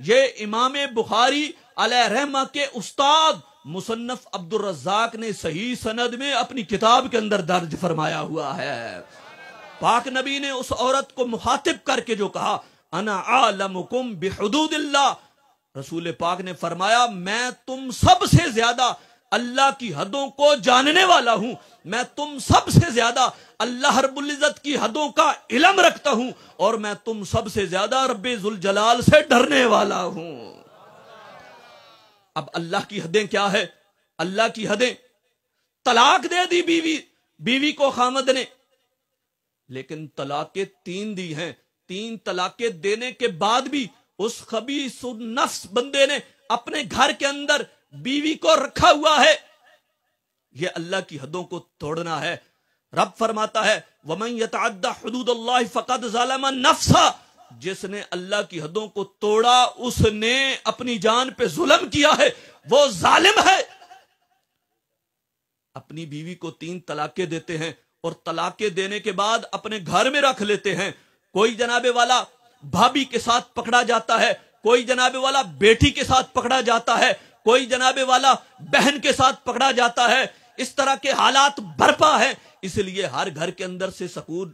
یہ امام بخاری علیہ رحمہ کے استاد مصنف عبد الرزاق نے صحیح سند میں اپنی کتاب کے اندر درج فرمایا ہوا ہے۔ پاک نبی نے اس عورت کو مخاطب کر کے جو کہا انا عالمکم بحدود اللہ، رسول پاک نے فرمایا میں تم سب سے زیادہ اللہ کی حدوں کو جاننے والا ہوں، میں تم سب سے زیادہ اللہ رب العزت کی حدوں کا علم رکھتا ہوں، اور میں تم سب سے زیادہ رب ذوالجلال سے ڈرنے والا ہوں۔ اب اللہ کی حدیں کیا ہے؟ اللہ کی حدیں، طلاق دے دی بیوی کو خامد نے، لیکن طلاقیں 3 دی ہیں، 3 طلاقیں دینے کے بعد بھی اس خبیث النفس بندے نے اپنے گھر کے اندر بیوی کو رکھا ہوا ہے۔ یہ اللہ کی حدوں کو توڑنا ہے۔ رب فرماتا ہے وَمَن يَتَعَدَّ حُدُودَ اللَّهِ فَقَدْ ظَلَمَ نَفْسَهُ، جس نے اللہ کی حدوں کو توڑا اس نے اپنی جان پہ ظلم کیا ہے، وہ ظالم ہے۔ اپنی بیوی کو 3 طلاقیں دیتے ہیں اور طلاقیں دینے کے بعد اپنے گھر میں رکھ لیتے ہیں۔ کوئی جناب والا بھابھی کے ساتھ پکڑا جاتا ہے، کوئی جناب والا بیٹی کے ساتھ پکڑا جاتا ہے، کوئی جناب والا بہن کے ساتھ پکڑا جاتا ہے۔ اس طرح کے حالات برپا ہیں، اس لیے ہر گھر کے اندر سے سکون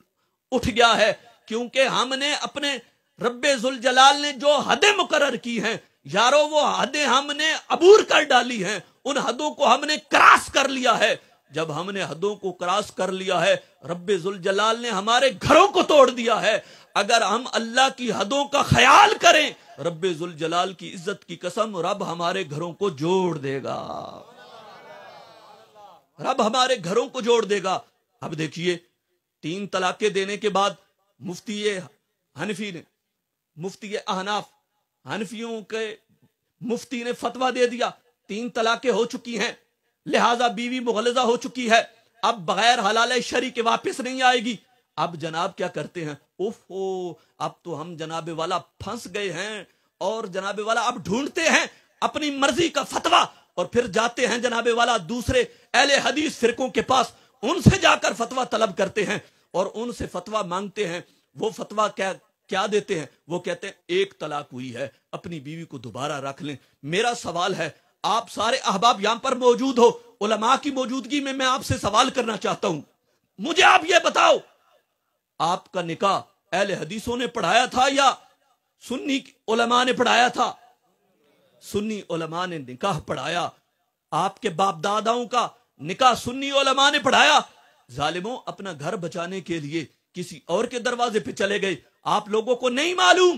اٹھ گیا ہے، کیونکہ ہم نے اپنے رب ذوالجلال نے جو حدیں مقرر کی ہیں یارو، وہ حدیں ہم نے عبور کر ڈالی ہیں، ان حدوں کو ہم نے کراس کر لیا ہے۔ جب ہم نے حدوں کو کراس کر لیا ہے، رب ذوالجلال نے ہمارے گھروں کو توڑ دیا ہے۔ اگر ہم اللہ کی حدوں کا خیال کریں، رب ذوالجلال کی عزت کی قسم، رب ہمارے گھروں کو جوڑ دے گا، رب ہمارے گھروں کو جوڑ دے گا۔ اب دیکھیے 3 طلاقیں دینے کے بعد مفتی حنفی نے، مفتی احناف، حنفیوں کے مفتی نے فتویٰ دے دیا 3 طلاقیں ہو چکی ہیں، لہذا بیوی مغلظہ ہو چکی ہے، اب بغیر حلال شرعی کے واپس نہیں آئے گی۔ اب جناب کیا کرتے ہیں؟ اب تو ہم جناب والا پھنس گئے ہیں، اور جناب والا اب ڈھونڈتے ہیں اپنی مرضی کا فتویٰ، اور پھر جاتے ہیں جناب والا دوسرے اہل حدیث فرقوں کے پاس، ان سے جا کر فتویٰ طلب کرتے ہیں اور ان سے فتویٰ مانگتے ہیں۔ وہ فتویٰ کیا دیتے ہیں؟ وہ کہتے ہیں 1 طلاق ہوئی ہے، اپنی بیوی کو دوبارہ رکھ لیں۔ میرا سوال ہے، آپ سارے احباب یہاں پر موجود ہو، علماء کی موجودگی میں میں آپ سے سوال کرنا چاہتا ہوں، مجھے آپ یہ بتاؤ، آپ کا نکاح اہل حدیثوں نے پڑھایا تھا یا سنی علماء نے پڑھایا تھا؟ سنی علماء نے نکاح پڑھایا۔ آپ کے باپ داداؤں کا نکاح سنی علماء نے پڑھایا۔ ظالموں، اپنا گھر بچانے کے لیے کسی اور کے دروازے پہ چلے گئے۔ آپ لوگوں کو نہیں معلوم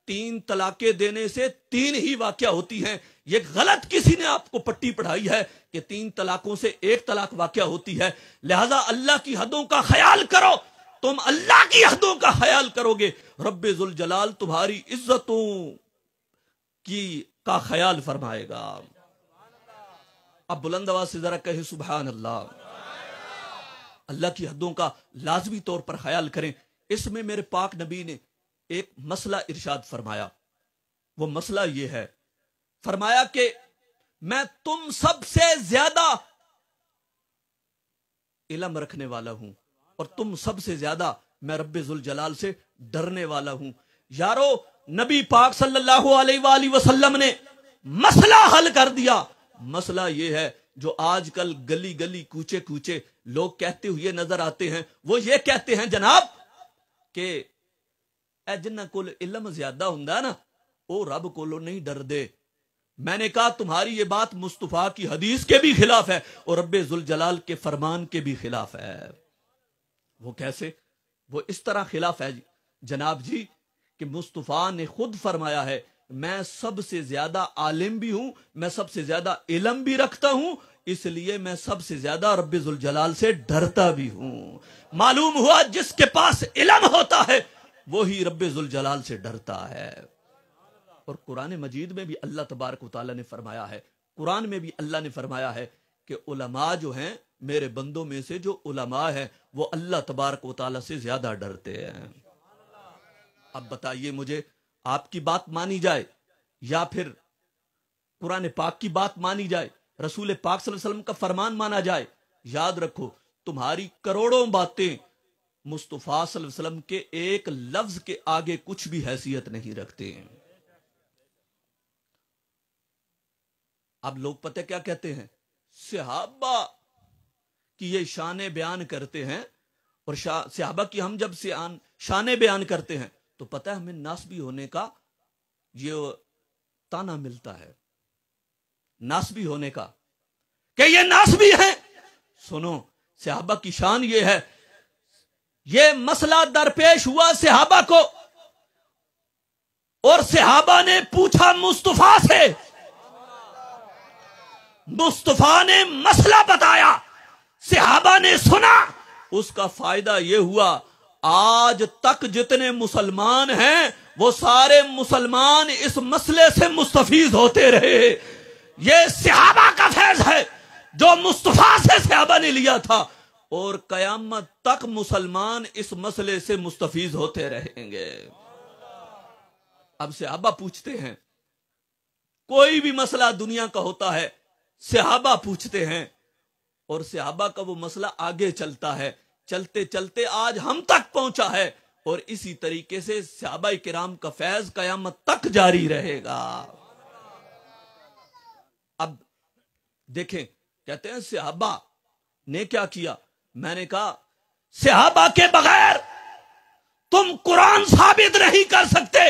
3 طلاقیں دینے سے 3 ہی واقعہ ہوتی ہیں۔ یہ غلط کسی نے آپ کو پٹی پڑھائی ہے کہ 3 طلاقوں سے 1 طلاق واقعہ ہوتی ہے۔ لہذا اللہ کی حدوں کا خیال کرو، تم اللہ کی حدوں کا خیال کرو گے، رب ذوالجلال تمہاری عزتوں کا خیال فرمائے گا۔ اب بلند آواز سے ذرا کہیں سبحان اللہ۔ اللہ کی حدوں کا لازمی طور پر خیال کریں۔ اس میں میرے پاک نبی نے ایک مسئلہ ارشاد فرمایا، وہ مسئلہ یہ ہے، فرمایا کہ میں تم سب سے زیادہ علم رکھنے والا ہوں، اور تم سب سے زیادہ میں رب ذوالجلال سے ڈرنے والا ہوں۔ یارو، نبی پاک صلی اللہ علیہ وآلہ وسلم نے مسئلہ حل کر دیا۔ مسئلہ یہ ہے جو آج کل گلی گلی کوچے کوچے لوگ کہتے ہوئے نظر آتے ہیں، وہ یہ کہتے ہیں جناب کہ اے جنہ کول علم زیادہ ہوندا نا او رب کولو نہیں ڈر دے۔ میں نے کہا تمہاری یہ بات مصطفیٰ کی حدیث کے بھی خلاف ہے اور رب ذوالجلال کے فرمان کے بھی خلاف ہے۔ وہ کیسے؟ وہ اس طرح خلاف ہے جناب جی کہ مصطفیٰ نے خود فرمایا ہے میں سب سے زیادہ عالم بھی ہوں، میں سب سے زیادہ علم بھی رکھتا ہوں، اس لیے میں سب سے زیادہ رب ذوالجلال سے ڈرتا بھی ہوں۔ معلوم ہوا جس کے پاس علم ہوتا ہے وہی رب ذوالجلال سے ڈرتا ہے۔ اور قرآن مجید میں بھی اللہ تبارک و تعالیٰ نے فرمایا ہے، قرآن میں بھی اللہ نے فرمایا ہے کہ علماء جو ہیں، میرے بندوں میں سے جو علماء ہیں وہ اللہ تبارک و تعالیٰ سے زیادہ ڈرتے ہیں۔ اب بتائیے مجھے، آپ کی بات مانی جائے یا پھر قرآن پاک کی بات مانی جائے، رسول پاک صلی اللہ علیہ وسلم کا فرمان مانا جائے؟ یاد رکھو تمہاری کروڑوں باتیں مصطفیٰ صلی اللہ علیہ وسلم کے ایک لفظ کے آگے کچھ بھی حیثیت نہیں رکھتے ہیں۔ اب لوگ پتہ کیا کہتے ہیں، صحابہ کی یہ شان بیان کرتے ہیں، اور صحابہ کی ہم جب شان بیان کرتے ہیں تو پتہ ہے ہمیں ناسبی ہونے کا یہ تانا ملتا ہے، ناسبی ہونے کا کہ یہ ناسبی ہیں۔ سنو، صحابہ کی شان یہ ہے، یہ مسئلہ درپیش ہوا صحابہ کو، اور صحابہ نے پوچھا مصطفیٰ سے، مصطفیٰ نے مسئلہ بتایا، صحابہ نے سنا، اس کا فائدہ یہ ہوا آج تک جتنے مسلمان ہیں وہ سارے مسلمان اس مسئلے سے مستفیض ہوتے رہے۔ یہ صحابہ کا فیض ہے جو مصطفیٰ سے صحابہ نے لیا تھا، اور قیامت تک مسلمان اس مسئلے سے مستفیض ہوتے رہیں گے۔ اب صحابہ پوچھتے ہیں، کوئی بھی مسئلہ دنیا کا ہوتا ہے صحابہ پوچھتے ہیں، اور صحابہ کا وہ مسئلہ آگے چلتا ہے، چلتے چلتے آج ہم تک پہنچا ہے، اور اسی طریقے سے صحابہ کرام کا فیض قیامت تک جاری رہے گا۔ اب دیکھیں، کہتے ہیں صحابہ نے کیا کیا؟ میں نے کہا صحابہ کے بغیر تم قرآن ثابت نہیں کر سکتے،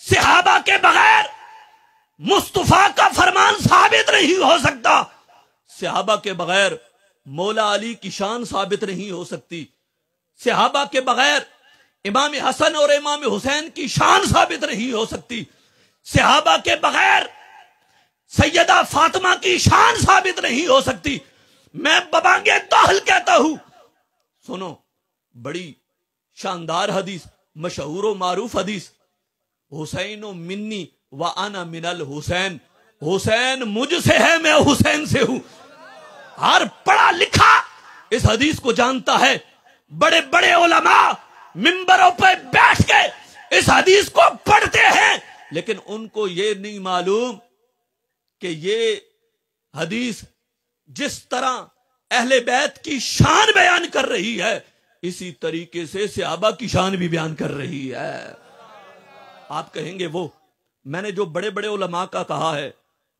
صحابہ کے بغیر مصطفیٰ کا فرمان ثابت نہیں ہو سکتا، صحابہ کے بغیر مولا علی کی شان ثابت نہیں ہو سکتی، صحابہ کے بغیر امام حسن اور امام حسین کی شان ثابت نہیں ہو سکتی، صحابہ کے بغیر سیدہ فاطمہ کی شان ثابت نہیں ہو سکتی۔ میں ببانگ طاہل کہتا ہوں، سنو، بڑی شاندار حدیث، مشہور و معروف حدیث، حسین منی وانا من الحسین، حسین مجھ سے ہے، میں حسین سے ہوں۔ ہر پڑھا لکھا اس حدیث کو جانتا ہے، بڑے بڑے علماء منبروں پہ بیٹھ کے اس حدیث کو پڑھتے ہیں، لیکن ان کو یہ نہیں معلوم کہ یہ حدیث جس طرح اہل بیت کی شان بیان کر رہی ہے، اسی طریقے سے صحابہ کی شان بھی بیان کر رہی ہے۔ آپ کہیں گے وہ میں نے جو بڑے بڑے علماء کا کہا ہے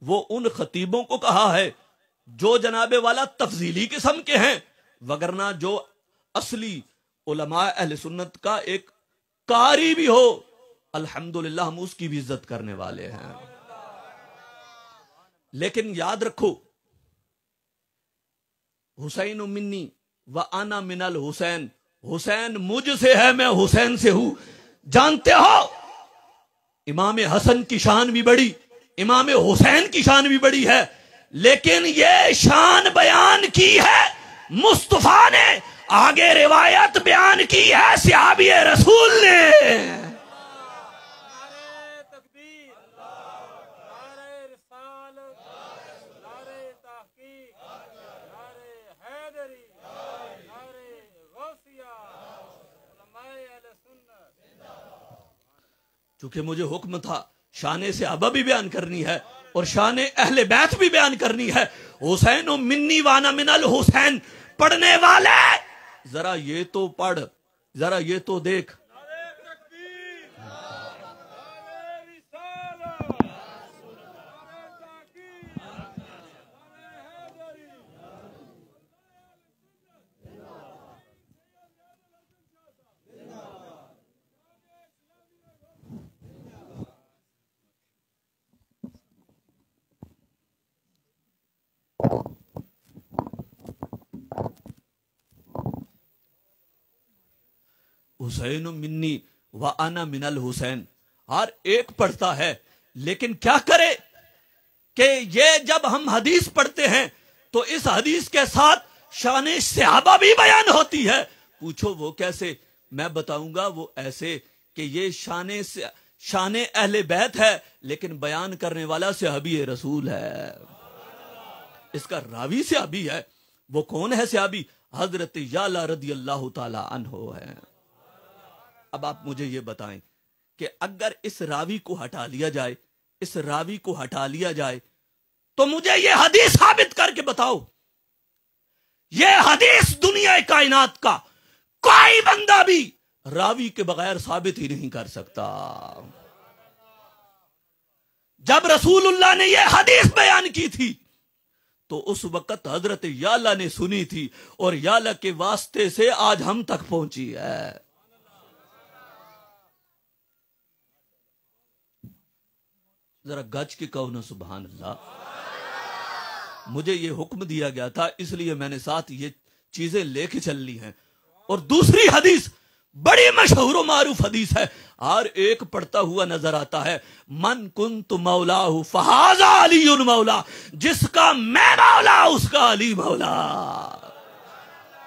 وہ ان خطیبوں کو کہا ہے جو جناب والا تفضیلی قسم کے ہیں، وگرنہ جو اصلی علماء اہل سنت کا ایک قاری بھی ہو، الحمدللہ ہم اس کی بھی عزت کرنے والے ہیں۔ لیکن یاد رکھو، حسین منی وانا من الحسین، حسین مجھ سے ہے، میں حسین سے ہوں۔ جانتے ہو امام حسن کی شان بھی بڑی، امام حسین کی شان بھی بڑی ہے، لیکن یہ شان بیان کی ہے مصطفیٰ نے، آگے روایت بیان کی ہے صحابی رسول نے۔ چونکہ مجھے حکم تھا شان صحابہ بھی بیان کرنی ہے اور شان اہل بیت بھی بیان کرنی ہے۔ حسین منی وانا من الحسین پڑھنے والے ذرا یہ تو پڑھ، ذرا یہ تو دیکھ، حسین منی وانا من الحسین، ہر ایک پڑھتا ہے، لیکن کیا کرے کہ یہ جب ہم حدیث پڑھتے ہیں تو اس حدیث کے ساتھ شان صحابہ بھی بیان ہوتی ہے۔ پوچھو وہ کیسے؟ میں بتاؤں گا وہ ایسے کہ یہ شان اہل بیت ہے لیکن بیان کرنے والا صحابی رسول ہے، اس کا راوی صحابی ہے۔ وہ کون ہے صحابی؟ حضرت یعلا رضی اللہ تعالی عنہ ہے۔ اب آپ مجھے یہ بتائیں کہ اگر اس راوی کو ہٹا لیا جائے، اس راوی کو ہٹا لیا جائے تو مجھے یہ حدیث ثابت کر کے بتاؤ، یہ حدیث دنیا کائنات کا کوئی بندہ بھی راوی کے بغیر ثابت ہی نہیں کر سکتا۔ جب رسول اللہ نے یہ حدیث بیان کی تھی تو اس وقت حضرت یالا نے سنی تھی اور یالا کے واسطے سے آج ہم تک پہنچی ہے. ذرا گج کے کہو نا سبحان اللہ. مجھے یہ حکم دیا گیا تھا اس لیے میں نے ساتھ یہ چیزیں لے کے چل لی ہیں. اور دوسری حدیث بڑی مشہور و معروف حدیث ہے, ہر ایک پڑھتا ہوا نظر آتا ہے, من کنت مولاہ فہذا علی مولا, جس کا میں مولا اس کا علی مولا.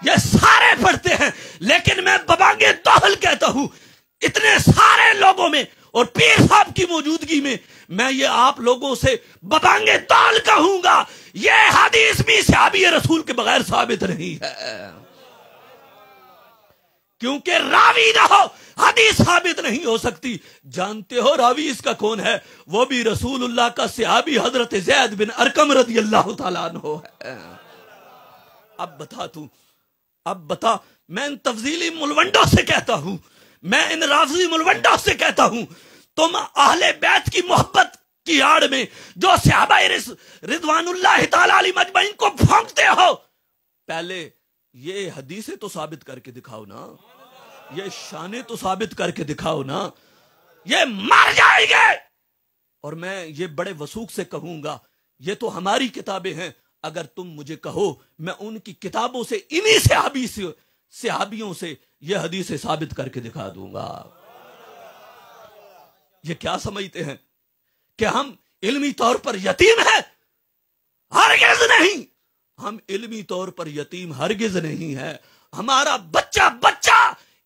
یہ سارے پڑھتے ہیں لیکن میں ببانگے توحل کہتا ہوں اتنے سارے لوگوں میں اور پیر صاحب کی موجودگی میں یہ آپ لوگوں سے ببانگے توحل کہوں گا, یہ حدیث بھی صحابی رسول کے بغیر ثابت نہیں ہے. کیونکہ راوی نہ ہو حدیث ثابت نہیں ہو سکتی. جانتے ہو راوی اس کا کون ہے؟ وہ بھی رسول اللہ کا صحابی حضرت زید بن ارقم رضی اللہ تعالیٰ عنہ ہے. اب بتا میں ان تفضیلی ملوڈوں سے کہتا ہوں, میں ان رافضی ملوڈوں سے کہتا ہوں, تم اہل بیت کی محبت کی آڑ میں جو صحابہ رضوان اللہ تعالیٰ علیہ مجمعین کو پھونکتے ہو, پہلے یہ حدیثیں تو ثابت کر کے دکھاؤ نا, یہ شانیں تو ثابت کر کے دکھاؤ نا. یہ مر جائیں گے. اور میں یہ بڑے وثوق سے کہوں گا یہ تو ہماری کتابیں ہیں, اگر تم مجھے کہو میں ان کی کتابوں سے انہی صحابیوں سے یہ حدیثیں ثابت کر کے دکھا دوں گا. یہ کیا سمجھتے ہیں کہ ہم علمی طور پر یتیم ہیں؟ ہرگز نہیں. ہم علمی طور پر یتیم ہرگز نہیں ہے. ہمارا بچہ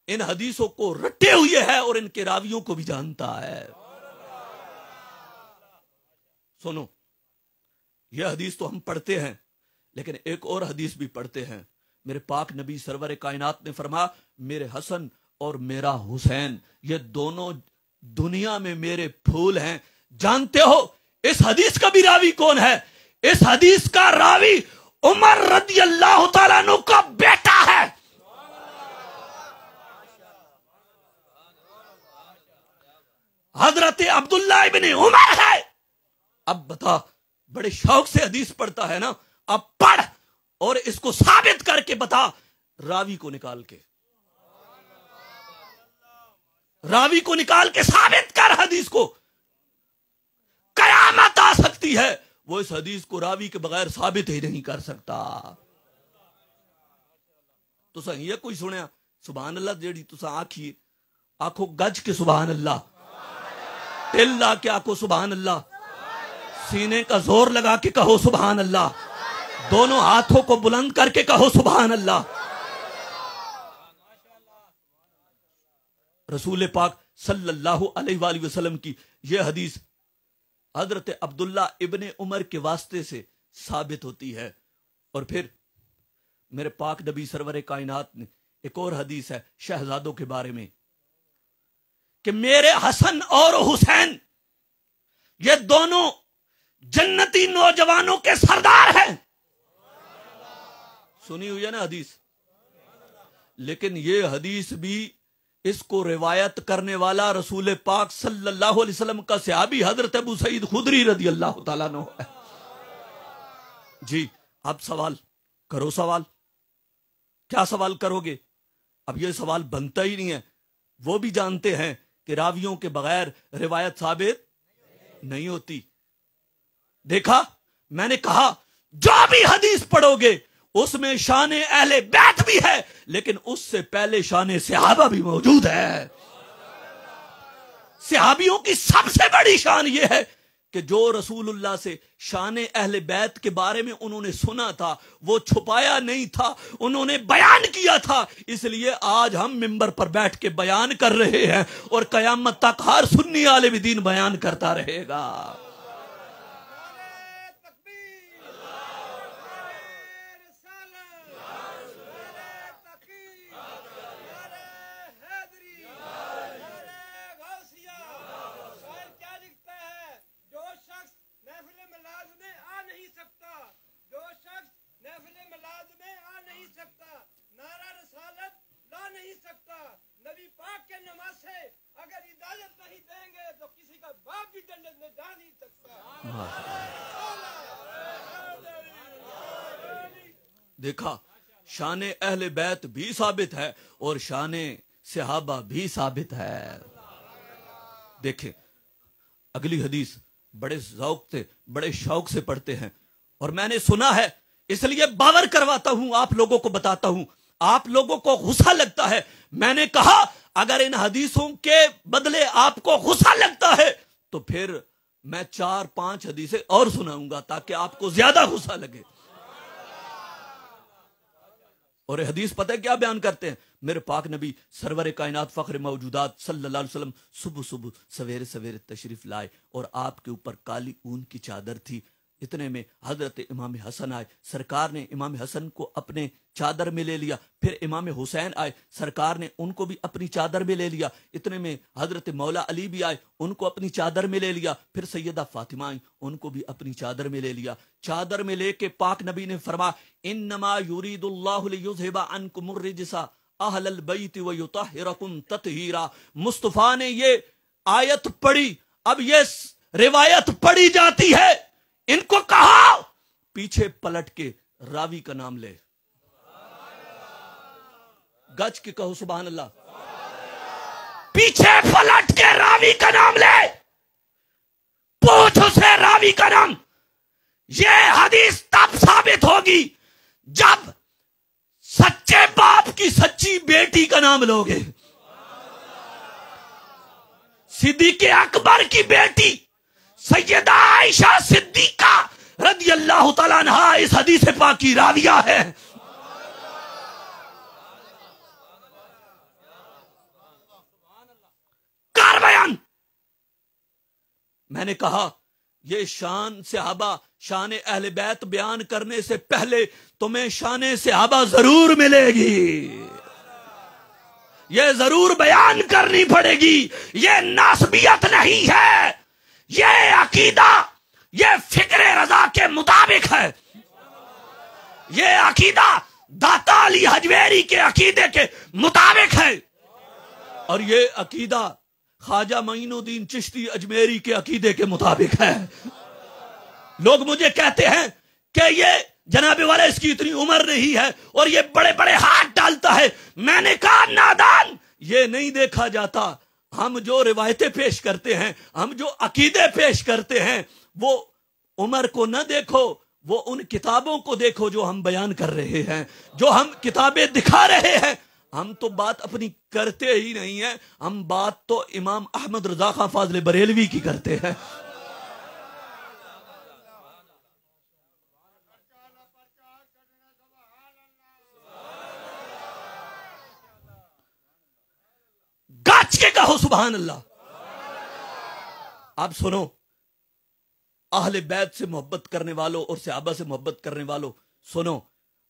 ان حدیثوں کو رٹے ہوئے ہے اور ان کے راویوں کو بھی جانتا ہے. سنو, یہ حدیث تو ہم پڑھتے ہیں لیکن ایک اور حدیث بھی پڑھتے ہیں. میرے پاک نبی سرور کائنات نے فرمایا میرے حسن اور میرا حسین یہ دونوں دنیا میں میرے پھول ہیں. جانتے ہو اس حدیث کا بھی راوی کون ہے؟ اس حدیث کا راوی عمر رضی اللہ تعالیٰ عنہ کا بیٹا ہے. حضرت عبداللہ ابن عمر ہے. اب بتا, بڑے شوق سے حدیث پڑھتا ہے نا, اب پڑھ اور اس کو ثابت کر کے بتا. راوی کو نکال کے ثابت کر حدیث کو. قیامت آ سکتی ہے وہ اس حدیث کو راوی کے بغیر ثابت ہی نہیں کر سکتا. تو یہ کوئی سنیا سبحان اللہ جیڑی تسا آنکھو گج کے سبحان اللہ, ٹل لا کے آنکھو سبحان اللہ, سینے کا زور لگا کے کہو سبحان اللہ, دونوں ہاتھوں کو بلند کر کے کہو سبحان اللہ. رسول پاک صلی اللہ علیہ وآلہ وسلم کی یہ حدیث حضرت عبداللہ ابن عمر کے واسطے سے ثابت ہوتی ہے. اور پھر میرے پاک نبی سرور کائنات نے ایک اور حدیث ہے شہزادوں کے بارے میں کہ میرے حسن اور حسین یہ دونوں جنتی نوجوانوں کے سردار ہیں. سنی ہوئی ہے نا حدیث؟ لیکن یہ حدیث بھی اس کو روایت کرنے والا رسول پاک صلی اللہ علیہ وسلم کا صحابی حضرت ابو سعید خدری رضی اللہ تعالیٰ عنہ ہے. جی اب سوال کرو. سوال کیا سوال کرو گے؟ اب یہ سوال بنتا ہی نہیں ہے. وہ بھی جانتے ہیں کہ راویوں کے بغیر روایت ثابت نہیں ہوتی. دیکھا میں نے کہا جو بھی حدیث پڑھو گے اس میں شان اہل بیت بھی ہے لیکن اس سے پہلے شان صحابہ بھی موجود ہے. صحابیوں کی سب سے بڑی شان یہ ہے کہ جو رسول اللہ سے شان اہل بیت کے بارے میں انہوں نے سنا تھا وہ چھپایا نہیں تھا, انہوں نے بیان کیا تھا. اس لیے آج ہم ممبر پر بیٹھ کے بیان کر رہے ہیں اور قیامت تک ہر سنی عالم دین بیان کرتا رہے گا. نبی پاک کے نماز سے اگر اجازت نہیں دیں گے تو کسی کا باپ بھی جنت میں جا نہیں سکتا. دیکھا شان اہل بیت بھی ثابت ہے اور شان صحابہ بھی ثابت ہے. دیکھیں اگلی حدیث بڑے ذوق سے بڑے شوق سے پڑھتے ہیں اور میں نے سنا ہے اس لیے باور کرواتا ہوں, آپ لوگوں کو بتاتا ہوں. آپ لوگوں کو غصہ لگتا ہے, میں نے کہا اگر ان حدیثوں کے بدلے آپ کو غصہ لگتا ہے تو پھر میں 4-5 حدیثیں اور سناؤں گا تاکہ آپ کو زیادہ غصہ لگے. اور یہ حدیث پتہ ہے کیا بیان کرتے ہیں؟ میرے پاک نبی سرور کائنات فخر موجودات صلی اللہ علیہ وسلم صبح سویرے سویرے تشریف لائے اور آپ کے اوپر کالی اون کی چادر تھی. اتنے میں حضرت امام حسن آئے, سرکار نے امام حسن کو اپنے چادر میں لے لیا. پھر امام حسین آئے, سرکار نے ان کو بھی اپنی چادر میں لے لیا. اتنے میں حضرت مولا علی بھی آئے, ان کو اپنی چادر میں لے لیا. پھر سیدہ فاطمہ آئی, ان کو بھی اپنی چادر میں لے لیا. چادر میں لے کے پاک نبی نے فرمایا انما یرید اللہ لیذھب عنکم الرجس اہل البیت ویطہرکم تطہیرا. مصطفیٰ نے یہ آیت پڑھی, اب یہ روایت پڑھی جاتی ہے, ان کو کہا پیچھے پلٹ کے راوی کا نام لے. گج کے کہو سبحان اللہ. پیچھے پلٹ کے راوی کا نام لے, پوچھ اسے راوی کا نام. یہ حدیث تب ثابت ہوگی جب سچے باپ کی سچی بیٹی کا نام لوگے. صدیق اکبر کی بیٹی سیدہ عائشہ صدیقہ رضی اللہ تعالیٰ عنہا اس حدیث پاک کی راویہ ہے. کار بیان. میں نے کہا یہ شان صحابہ شان اہل بیت بیان کرنے سے پہلے تمہیں شان صحابہ ضرور ملے گی, یہ ضرور بیان کرنی پڑے گی. یہ ناسبیت نہیں ہے, یہ عقیدہ یہ فکر رضا کے مطابق ہے. یہ عقیدہ داتا علی حجویری کے عقیدے کے مطابق ہے, اور یہ عقیدہ خواجہ معین الدین چشتی اجمیری کے عقیدے کے مطابق ہے. لوگ مجھے کہتے ہیں کہ یہ جناب والا اس کی اتنی عمر نہیں ہے اور یہ بڑے بڑے ہاتھ ڈالتا ہے. میں نے کہا نادان, یہ نہیں دیکھا جاتا. ہم جو روایتیں پیش کرتے ہیں, ہم جو عقیدے پیش کرتے ہیں, وہ عمر کو نہ دیکھو, وہ ان کتابوں کو دیکھو جو ہم بیان کر رہے ہیں, جو ہم کتابیں دکھا رہے ہیں. ہم تو بات اپنی کرتے ہی نہیں ہیں, ہم بات تو امام احمد رضا خان فاضل بریلوی کی کرتے ہیں. گاچ کے کہو سبحان اللہ. اب سنو, اہل بیت سے محبت کرنے والوں اور صحابہ سے محبت کرنے والوں سنو,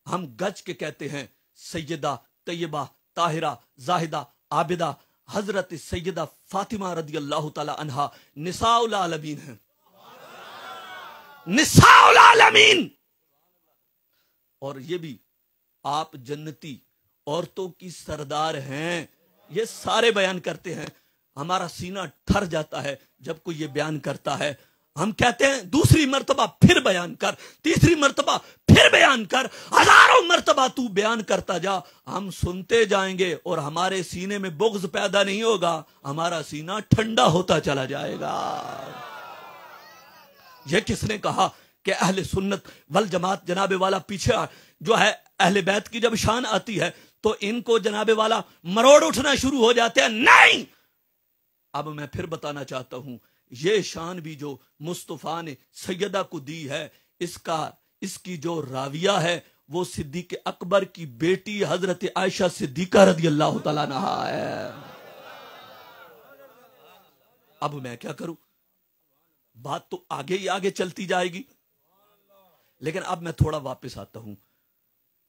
ہم گج کے کہتے ہیں سیدہ طیبہ طاہرہ زاہدہ عابدہ حضرت سیدہ فاطمہ رضی اللہ تعالی عنہا نساء العالمین ہیں. نساء العالمین. اور یہ بھی آپ جنتی عورتوں کی سردار ہیں, یہ سارے بیان کرتے ہیں. ہمارا سینہ ٹھر جاتا ہے جب کوئی یہ بیان کرتا ہے. ہم کہتے ہیں دوسری مرتبہ پھر بیان کر, تیسری مرتبہ پھر بیان کر, ہزاروں مرتبہ تو بیان کرتا جا, ہم سنتے جائیں گے اور ہمارے سینے میں بغض پیدا نہیں ہوگا, ہمارا سینہ ٹھنڈا ہوتا چلا جائے گا. یہ کس نے کہا کہ اہل سنت والجماعت جناب والا پیچھے جو ہے اہل بیت کی جب شان آتی ہے تو ان کو جناب والا مروڑ اٹھنا شروع ہو جاتے ہیں؟ نہیں. اب میں پھر بتانا چاہتا ہوں, یہ شان بھی جو مصطفیٰ نے سیدہ کو دی ہے, اس کی جو راویہ ہے وہ صدیق اکبر کی بیٹی حضرت عائشہ صدیقہ رضی اللہ تعالیٰ عنہا ہے. اب میں کیا کروں, بات تو آگے ہی آگے چلتی جائے گی, لیکن اب میں تھوڑا واپس آتا ہوں.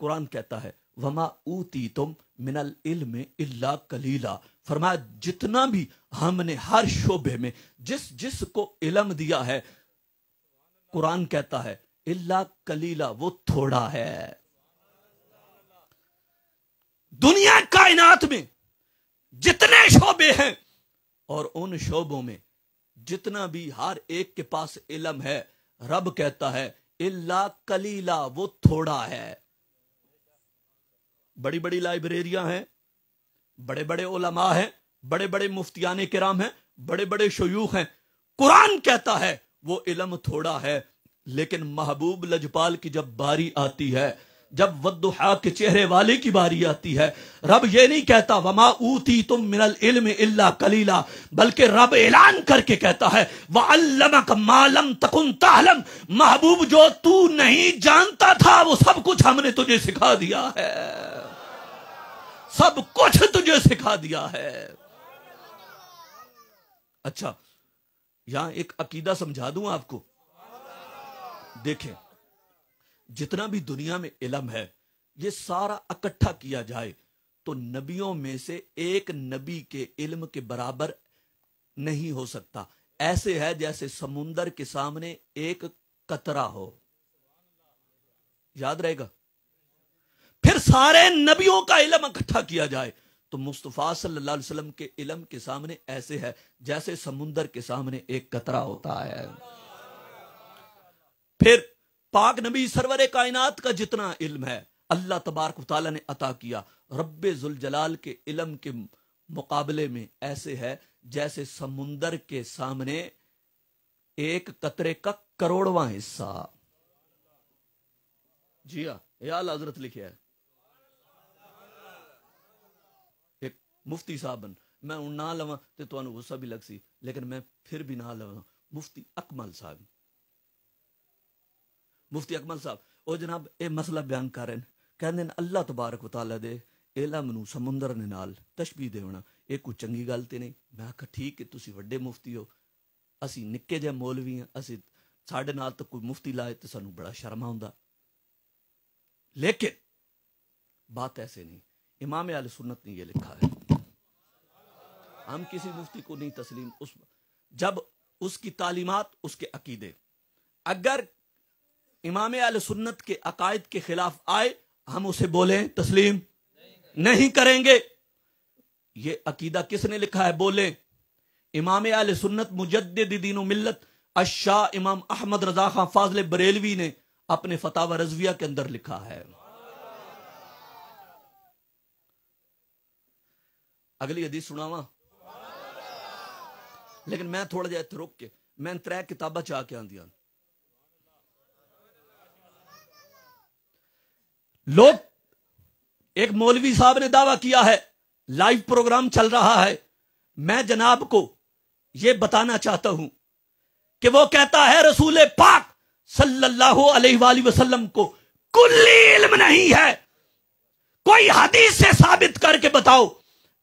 قرآن کہتا ہے وما اوتیتم من العلم الا قلیلا, فرمایا جتنا بھی ہم نے ہر شعبے میں جس کو علم دیا ہے, قرآن کہتا ہے الا قلیلا, وہ تھوڑا ہے. دنیا کائنات میں جتنے شعبے ہیں اور ان شعبوں میں جتنا بھی ہر ایک کے پاس علم ہے، رب کہتا ہے الا قلیلا، وہ تھوڑا ہے۔ بڑی بڑی لائبریریاں ہیں، بڑے بڑے علماء ہیں، بڑے بڑے مفتیان کرام ہیں، بڑے بڑے شیوخ ہیں، قرآن کہتا ہے وہ علم تھوڑا ہے، لیکن محبوب لجپال کی جب باری آتی ہے، جب والضحیٰ کے چہرے والے کی باری آتی ہے، رب یہ نہیں کہتا وما اوتیتم من العلم الا قلیلا، بلکہ رب اعلان کر کے کہتا ہے وعلمک ما لم تکن تعلم، محبوب جو تو نہیں جانتا تھا وہ سب کچھ ہم نے تجھے سکھا دیا ہے، سب کچھ تجھے سکھا دیا ہے۔ اچھا، یہاں ایک عقیدہ سمجھا دوں آپ کو، دیکھیں جتنا بھی دنیا میں علم ہے یہ سارا اکٹھا کیا جائے تو نبیوں میں سے ایک نبی کے علم کے برابر نہیں ہو سکتا۔ ایسے ہے جیسے سمندر کے سامنے ایک قطرہ ہو، یاد رہے گا۔ پھر سارے نبیوں کا علم اکٹھا کیا جائے تو مصطفیٰ صلی اللہ علیہ وسلم کے علم کے سامنے ایسے ہے جیسے سمندر کے سامنے ایک قطرہ ہوتا ہے۔ پھر پاک نبی سرور کائنات کا جتنا علم ہے اللہ تبارک و تعالیٰ نے عطا کیا، رب ذوالجلال کے علم کے مقابلے میں ایسے ہے جیسے سمندر کے سامنے ایک قطرے کا کروڑواں حصہ۔ جی ہاں، یہ اعلیٰ حضرت لکھے ہے، ایک مفتی صاحب، میں نہ لواں تے تانوں غصہ بھی لگ سی، لیکن میں پھر بھی نہ لواں، مفتی اکمل صاحب، مفتی اکمل صاحب او جناب اے مسئلہ بیان کر رہے ہیں، کہندے ہیں اللہ تبارک و تعالیٰ دے علم نو سمندر نے نال تشبیہ دیونا یہ کوئی چنگی گل تے نہیں۔ میں کہا ٹھیک ہے تسی وڈے مفتی ہو، اسی نکے جے مولوی ہیں، اسی ساڈے نال تو کوئی مفتی لائے تو سانوں بڑا شرم آوندا، لیکن بات ایسے نہیں۔ امام اہل سنت نے یہ لکھا ہے، ہم کسی مفتی کو نہیں تسلیم، جب اس کی تعلیمات، اس کے عقیدے اگر امام اہل سنت کے عقائد کے خلاف آئے ہم اسے بولیں تسلیم نہیں کریں گے۔ یہ عقیدہ کس نے لکھا ہے؟ بولیں امام اہل سنت مجدد دین و ملت الشاہ امام احمد رضا خان فاضل بریلوی نے اپنے فتاوی رضویہ کے اندر لکھا ہے۔ اگلی حدیث سناواں، لیکن میں تھوڑا جا رک کے میں 3 کتاباں چاہ کے آندیاں۔ لوگ، ایک مولوی صاحب نے دعویٰ کیا ہے، لائیو پروگرام چل رہا ہے، میں جناب کو یہ بتانا چاہتا ہوں کہ وہ کہتا ہے رسول پاک صلی اللہ علیہ وآلہ وسلم کو کلی علم نہیں ہے، کوئی حدیث سے ثابت کر کے بتاؤ۔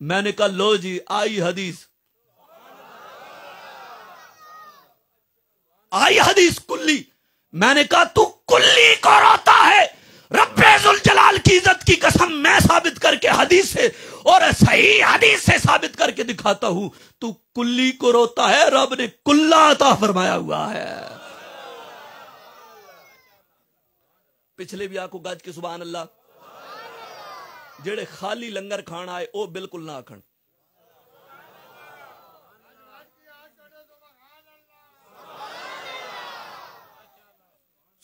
میں نے کہا لو جی آئی حدیث، آئی حدیث کلی۔ میں نے کہا تو کلی کو روتا ہے، رب ذوالجلال کی عزت کی قسم میں ثابت کر کے حدیث سے اور صحیح حدیث سے ثابت کر کے دکھاتا ہوں، تو کلی کو روتا ہے، رب نے کلا عطا فرمایا ہوا ہے۔ پچھلے بھی آکو گج کے سبحان اللہ، جڑے خالی لنگر کھان آئے او بالکل نہ کھان۔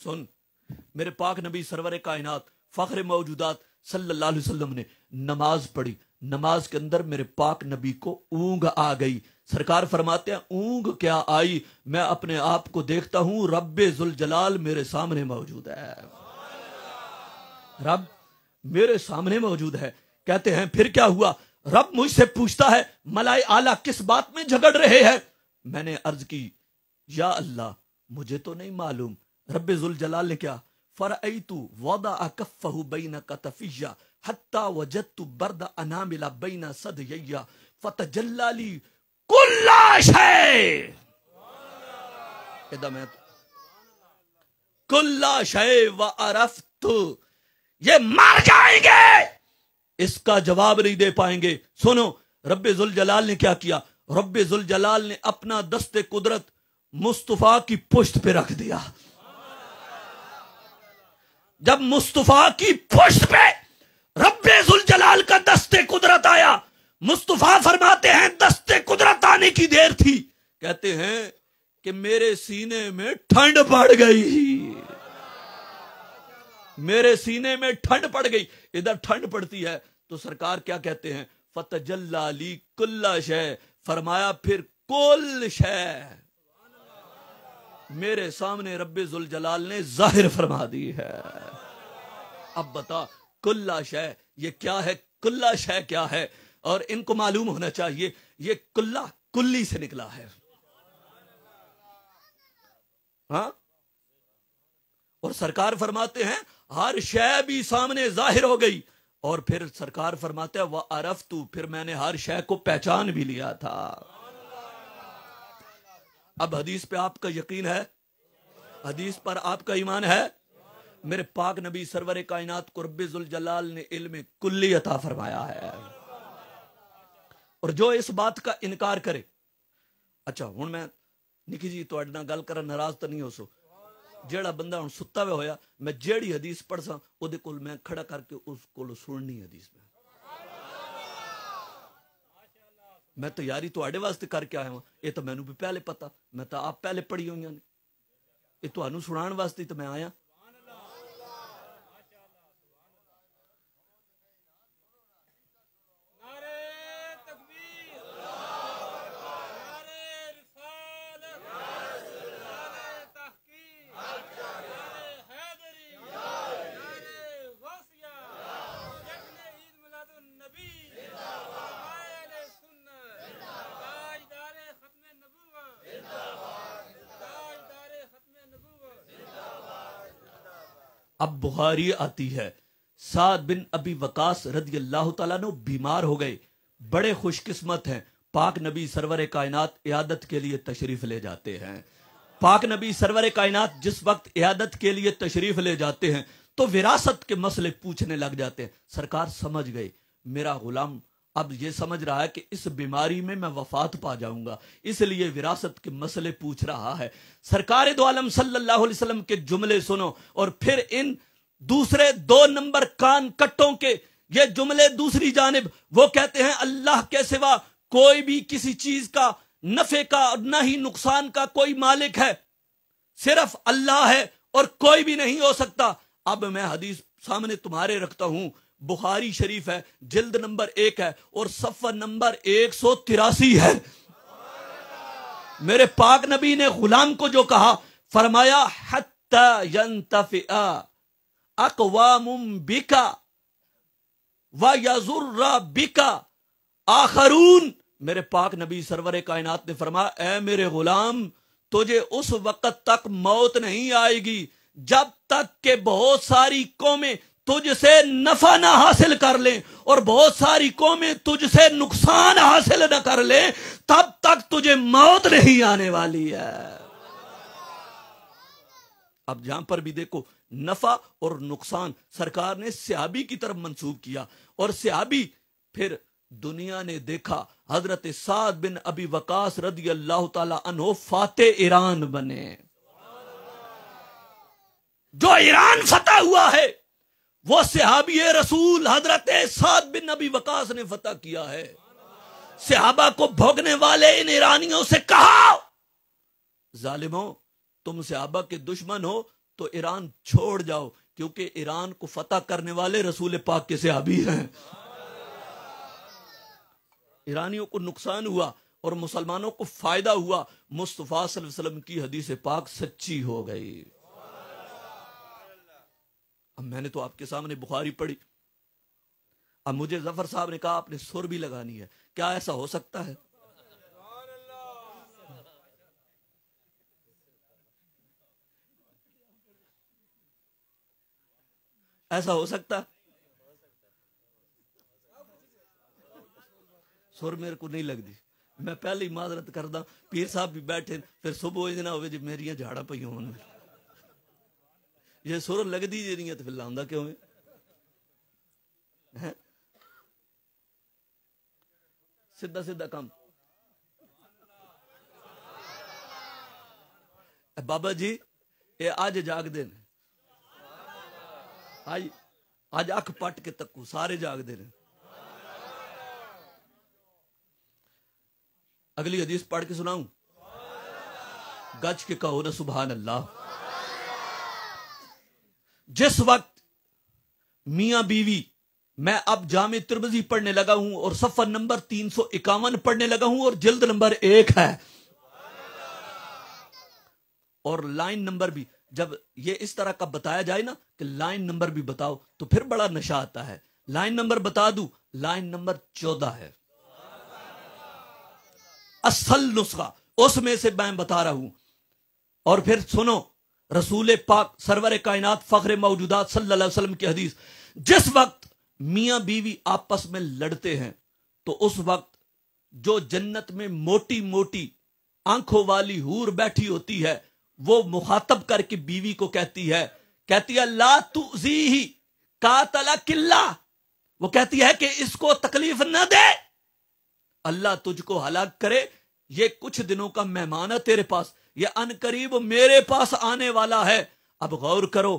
سن، میرے پاک نبی سرور کائنات فخر موجودات صلی اللہ علیہ وسلم نے نماز پڑھی، نماز کے اندر میرے پاک نبی کو اونگ آ گئی، سرکار فرماتے ہیں اونگ کیا آئی، میں اپنے آپ کو دیکھتا ہوں رب ذوالجلال میرے سامنے موجود ہے، رب میرے سامنے موجود ہے۔ کہتے ہیں پھر کیا ہوا؟ رب مجھ سے پوچھتا ہے ملائے اعلیٰ کس بات میں جھگڑ رہے ہیں؟ میں نے عرض کی یا اللہ مجھے تو نہیں معلوم۔ رب ذوالجلال نے کیا؟ فرأیت وضع کفہ بین کتفیہ حتی وجدت برد انامل بین صدیہ فتجلی لی کل شیء، کل شیء وعرفت، یہ مر جائیں گے، اس کا جواب نہیں دے پائیں گے۔ سنو رب ذوالجلال نے کیا کیا؟ رب ذوالجلال نے اپنا دست قدرت مصطفیٰ کی پشت پہ رکھ دیا۔ جب مصطفیٰ کی پشت پہ رب ذوالجلال کا دست قدرت آیا، مصطفیٰ فرماتے ہیں دست قدرت آنے جانے کی دیر تھی، کہتے ہیں کہ میرے سینے میں ٹھنڈ پڑ گئی، میرے سینے میں ٹھنڈ پڑ گئی۔ ادھر ٹھنڈ پڑتی ہے تو سرکار کیا کہتے ہیں؟ فتجلی لی کل شے، فرمایا پھر کل شے میرے سامنے رب ذوالجلال نے ظاہر فرما دی ہے۔ اب بتا کل شے یہ کیا ہے؟ کل شے کیا ہے؟ اور ان کو معلوم ہونا چاہیے یہ کلہ کلی سے نکلا ہے، ہاں؟ اور سرکار فرماتے ہیں ہر شے بھی سامنے ظاہر ہو گئی، اور پھر سرکار فرماتے ہیں وَعَرَفْتُ، پھر میں نے ہر شے کو پہچان بھی لیا تھا۔ اب حدیث پہ آپ کا یقین ہے؟ حدیث پر آپ کا ایمان ہے؟ میرے پاک نبی سرور کائنات کو رب ذوالجلال نے علم کلی عطا فرمایا ہے، اور جو اس بات کا انکار کرے، اچھا ہن میں نکی جی تواڈے نال گل کرن ناراض تو نہیں ہو سو، جیڑا بندہ ہن ستا ہویا ہویا میں جیڑی حدیث پڑھ سا او دے کول میں کھڑا کر کے اس کول سننی حدیث میں تیاری تواڈے واسطے کر کے آیا ہوں، یہ تو مینوں بھی پہلے پتا، میں تو آپ پہلے پڑھی ہوئی نے، یہ تانوں سنان واسطے تو میں آیا۔ اب بخاری آتی ہے، سعد بن ابی وقاص رضی اللہ تعالیٰ عنہ بیمار ہو گئے، بڑے خوش قسمت ہیں، پاک نبی سرور کائنات عیادت کے لیے تشریف لے جاتے ہیں۔ پاک نبی سرور کائنات جس وقت عیادت کے لیے تشریف لے جاتے ہیں تو وراثت کے مسئلے پوچھنے لگ جاتے ہیں۔ سرکار سمجھ گئے میرا غلام اب یہ سمجھ رہا ہے کہ اس بیماری میں وفات پا جاؤں گا، اس لیے وراثت کے مسئلے پوچھ رہا ہے۔ سرکار دو عالم صلی اللہ علیہ وسلم کے جملے سنو، اور پھر ان دوسرے 2 نمبر کان کٹوں کے یہ جملے دوسری جانب، وہ کہتے ہیں اللہ کے سوا کوئی بھی کسی چیز کا نفع کا اور نہ ہی نقصان کا کوئی مالک ہے، صرف اللہ ہے اور کوئی بھی نہیں ہو سکتا۔ اب میں حدیث سامنے تمہارے رکھتا ہوں، بخاری شریف ہے، جلد نمبر 1 ہے اور صفحہ نمبر 183 ہے۔ میرے پاک نبی نے غلام کو جو کہا، فرمایا حتی ینتفع اقوام بکا ویضر بکا آخرون۔ میرے پاک نبی سرور کائنات نے فرمایا اے میرے غلام، تجھے اس وقت تک موت نہیں آئے گی جب تک کہ بہت ساری قومیں تجھ سے نفع نہ حاصل کر لیں اور بہت ساری قومیں تجھ سے نقصان حاصل نہ کر لیں، تب تک تجھے موت نہیں آنے والی ہے۔ اب جہاں پر بھی دیکھو نفع اور نقصان سرکار نے صحابی کی طرف منسوب کیا، اور صحابی پھر دنیا نے دیکھا حضرت سعد بن ابی وقاص رضی اللہ تعالی عنہ فاتح ایران بنے۔ جو ایران فتح ہوا ہے وہ صحابی رسول حضرت سعد بن ابی وقاص نے فتح کیا ہے۔ صحابہ کو بھوگنے والے ان ایرانیوں سے کہا ظالموں، تم صحابہ کے دشمن ہو تو ایران چھوڑ جاؤ، کیونکہ ایران کو فتح کرنے والے رسول پاک کے صحابی ہیں۔ ایرانیوں کو نقصان ہوا اور مسلمانوں کو فائدہ ہوا، مصطفیٰ صلی اللہ علیہ وسلم کی حدیث پاک سچی ہو گئی۔ اب میں نے تو آپ کے سامنے بخاری پڑھی، اب مجھے ظفر صاحب نے کہا آپ نے سر بھی لگانی ہے، کیا ایسا ہو سکتا ہے؟ ایسا ہو سکتا؟ سر میرے کو نہیں لگتی، میں پہلے ہی معذرت کردا، پیر صاحب بھی بیٹھے پھر صبح ہوئی نہ ہوئے جی میری جھاڑا پئی ہون، یہ سر لگتی جی نہیں ہے تو پھر لاؤں کیوں ہے؟ سیدھا سیدھا کام۔ بابا جی یہ آج جاگ دے نے، آج اکھ پٹ کے تکو سارے جاگ دے نے۔ اگلی حدیث پڑھ کے سناؤں؟ گج کے کہو نا سبحان اللہ۔ جس وقت میاں بیوی، میں اب جامع ترمذی پڑھنے لگا ہوں اور صفحہ نمبر 351 پڑھنے لگا ہوں اور جلد نمبر 1 ہے، اور لائن نمبر بھی، جب یہ اس طرح کا بتایا جائے نا کہ لائن نمبر بھی بتاؤ تو پھر بڑا نشہ آتا ہے۔ لائن نمبر بتا دوں، لائن نمبر 14 ہے، اصل نسخہ اس میں سے میں بتا رہا ہوں۔ اور پھر سنو رسول پاک سرور کائنات فخر موجودات صلی اللہ علیہ وسلم کی حدیث، جس وقت میاں بیوی آپس میں لڑتے ہیں تو اس وقت جو جنت میں موٹی موٹی آنکھوں والی حور بیٹھی ہوتی ہے وہ مخاطب کر کے بیوی کو کہتی ہے لا تؤذیہ قاتلک اللہ، وہ کہتی ہے کہ اس کو تکلیف نہ دے، اللہ تجھ کو ہلاک کرے، یہ کچھ دنوں کا مہمان ہے تیرے پاس، یہ ان قریب میرے پاس آنے والا ہے۔ اب غور کرو،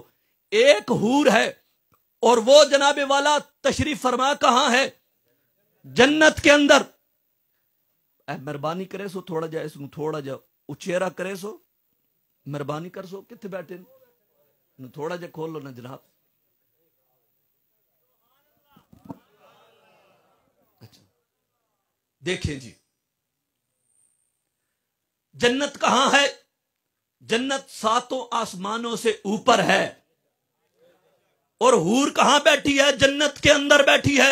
ایک حور ہے اور وہ جناب والا تشریف فرما کہاں ہے؟ جنت کے اندر۔ اے مہربانی کرے سو تھوڑا جا اس تھوڑا جا اچیرا کرے سو، مہربانی کر سو، کتنے بیٹھے تھوڑا جا کھول لو نا جناب۔ اچھا دیکھیں جی، جنت کہاں ہے؟ جنت 7 آسمانوں سے اوپر ہے، اور حور کہاں بیٹھی ہے؟ جنت کے اندر بیٹھی ہے۔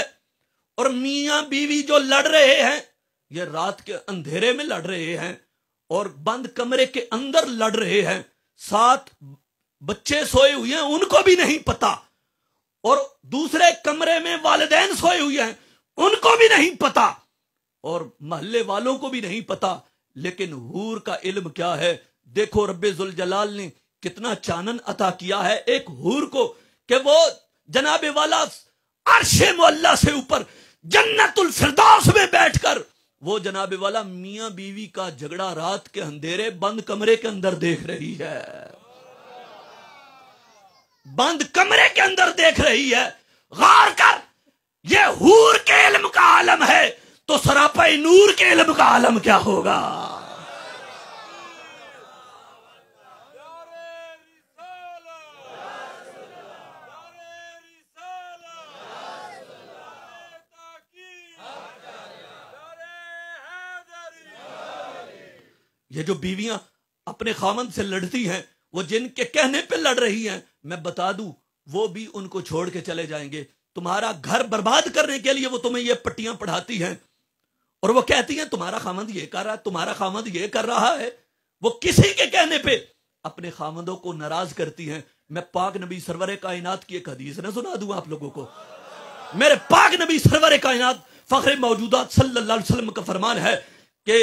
اور میاں بیوی جو لڑ رہے ہیں یہ رات کے اندھیرے میں لڑ رہے ہیں اور بند کمرے کے اندر لڑ رہے ہیں، 7 بچے سوئے ہوئے ہیں ان کو بھی نہیں پتا، اور دوسرے کمرے میں والدین سوئے ہوئے ہیں ان کو بھی نہیں پتا، اور محلے والوں کو بھی نہیں پتا، لیکن حور کا علم کیا ہے؟ دیکھو رب ذوالجلال نے کتنا چانن عطا کیا ہے ایک حور کو کہ وہ جناب والا عرش معلی سے اوپر جنت الفردوس میں بیٹھ کر وہ جناب والا میاں بیوی کا جھگڑا رات کے اندھیرے بند کمرے کے اندر دیکھ رہی ہے، بند کمرے کے اندر دیکھ رہی ہے۔ غور کر، یہ حور کے علم کا عالم ہے تو سراپا نور کے علم کا عالم کیا ہوگا؟ یہ جو بیویاں اپنے خاوند سے لڑتی ہیں وہ جن کے کہنے پہ لڑ رہی ہیں، میں بتا دوں وہ بھی ان کو چھوڑ کے چلے جائیں گے۔ تمہارا گھر برباد کرنے کے لیے وہ تمہیں یہ پٹیاں پڑھاتی ہیں اور وہ کہتی ہیں تمہارا خاوند یہ کر رہا ہے، تمہارا خاوند یہ کر رہا ہے، وہ کسی کے کہنے پہ اپنے خاوندوں کو ناراض کرتی ہیں۔ میں پاک نبی سرور کائنات کی ایک حدیث نہ سنا دوں آپ لوگوں کو؟ میرے پاک نبی سرور کائنات فخر موجودات صلی اللہ علیہ وسلم کا فرمان ہے کہ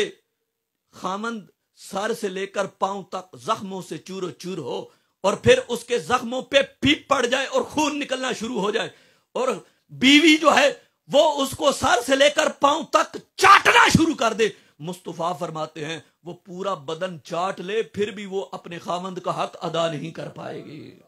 خاوند سر سے لے کر پاؤں تک زخموں سے چور و چور ہو، اور پھر اس کے زخموں پہ پیپ پڑ جائے اور خون نکلنا شروع ہو جائے، اور بیوی جو ہے وہ اس کو سر سے لے کر پاؤں تک چاٹنا شروع کر دے، مصطفیٰ فرماتے ہیں وہ پورا بدن چاٹ لے پھر بھی وہ اپنے خاوند کا حق ادا نہیں کر پائے گی۔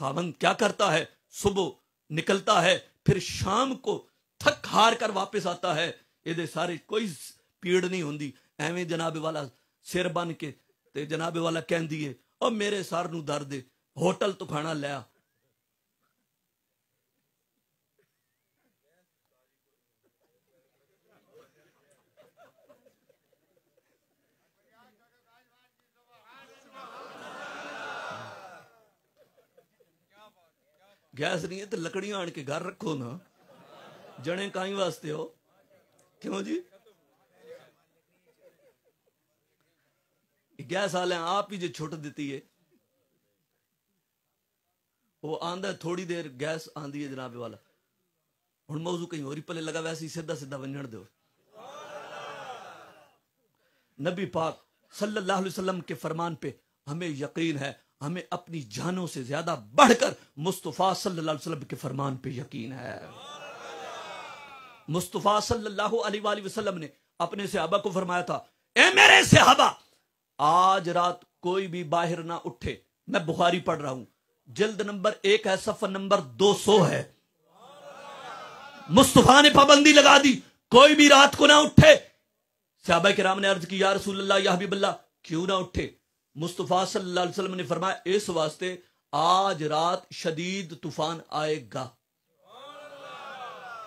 خاوند کیا کرتا ہے؟ صبح نکلتا ہے، پھر شام کو تھک ہار کر واپس آتا ہے، یہ سارے کوئی پیڑ نہیں ہوندی، ایویں جناب والا سر بن کے تے جناب والا کہندی ہے او میرے سر نو درد ہے، ہوٹل تو کھانا لیا۔ گیس نہیں ہے تو لکڑیاں آن کے گھر رکھو نا، جنے کائیں واسطے ہو، کیوں جی؟ گیس والے آپ ہی جو چھٹ دیتی ہے، وہ آندا تھوڑی دیر گیس آندی ہے جناب والا، ہن موضوع کہیں اور ہی پلے لگا، ویسے ہی سیدھا سیدھا ونجن دو۔ نبی پاک صلی اللہ علیہ وسلم کے فرمان پہ ہمیں یقین ہے، ہمیں اپنی جانوں سے زیادہ بڑھ کر مصطفیٰ صلی اللہ علیہ وسلم کے فرمان پہ یقین ہے۔ مصطفیٰ صلی اللہ علیہ وآلہ وسلم نے اپنے صحابہ کو فرمایا تھا اے میرے صحابہ آج رات کوئی بھی باہر نہ اٹھے، میں بخاری پڑھ رہا ہوں، جلد نمبر 1 ہے، صفحہ نمبر 200 ہے۔ مصطفیٰ نے پابندی لگا دی کوئی بھی رات کو نہ اٹھے. صحابہ کرام نے عرض کی یا رسول اللہ یا حبیب اللہ کیوں نہ اٹھے؟ مصطفیٰ صلی اللہ علیہ وسلم نے فرمایا اس واسطے آج رات شدید طوفان آئے گا.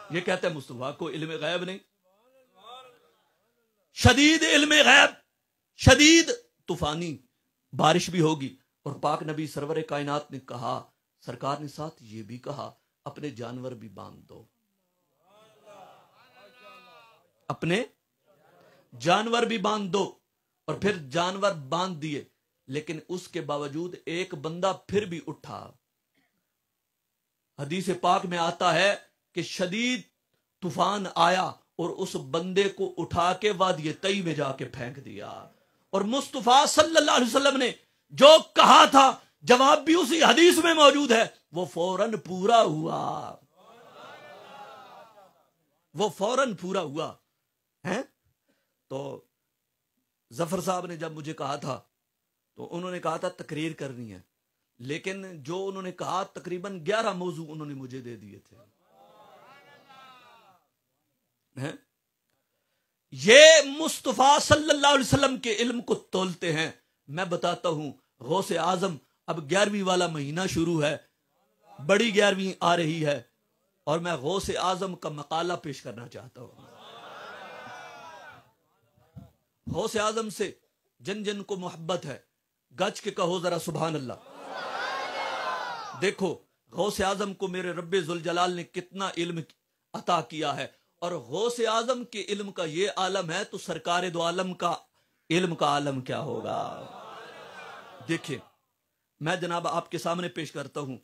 یہ کہتے ہیں مصطفیٰ کو علم غیب نہیں. شدید علم غیب، شدید طوفانی بارش بھی ہوگی. اور پاک نبی سرور کائنات نے کہا، سرکار نے ساتھ یہ بھی کہا اپنے جانور بھی باندھ دو. اپنے جانور بھی باندھ دو. اور پھر جانور باندھ دیے، لیکن اس کے باوجود ایک بندہ پھر بھی اٹھا. حدیث پاک میں آتا ہے کہ شدید طوفان آیا اور اس بندے کو اٹھا کے وادی طی میں جا کے پھینک دیا. اور مصطفیٰ صلی اللہ علیہ وسلم نے جو کہا تھا جواب بھی اسی حدیث میں موجود ہے، وہ فوراً پورا ہوا. وہ فوراً پورا ہوا ہے. تو ظفر صاحب نے جب مجھے کہا تھا تو انہوں نے کہا تھا تقریر کرنی ہے، لیکن جو انہوں نے کہا تقریباً 11 موضوع انہوں نے مجھے دے دیے تھے. یہ مصطفیٰ صلی اللہ علیہ وسلم کے علم کو تولتے ہیں. میں بتاتا ہوں غوث اعظم اب 11ویں والا مہینہ شروع ہے، بڑی 11ویں آ رہی ہے، اور میں غوث اعظم کا مقالہ پیش کرنا چاہتا ہوں. غوث اعظم سے جن جن کو محبت ہے گج کے کہو ذرا سبحان اللہ. دیکھو غوث اعظم کو میرے رب ذوالجلال نے کتنا علم عطا کیا ہے، اور غوث اعظم کے علم کا یہ عالم ہے تو سرکار دو عالم کا علم کا عالم کیا ہوگا. دیکھیں میں جناب آپ کے سامنے پیش کرتا ہوں،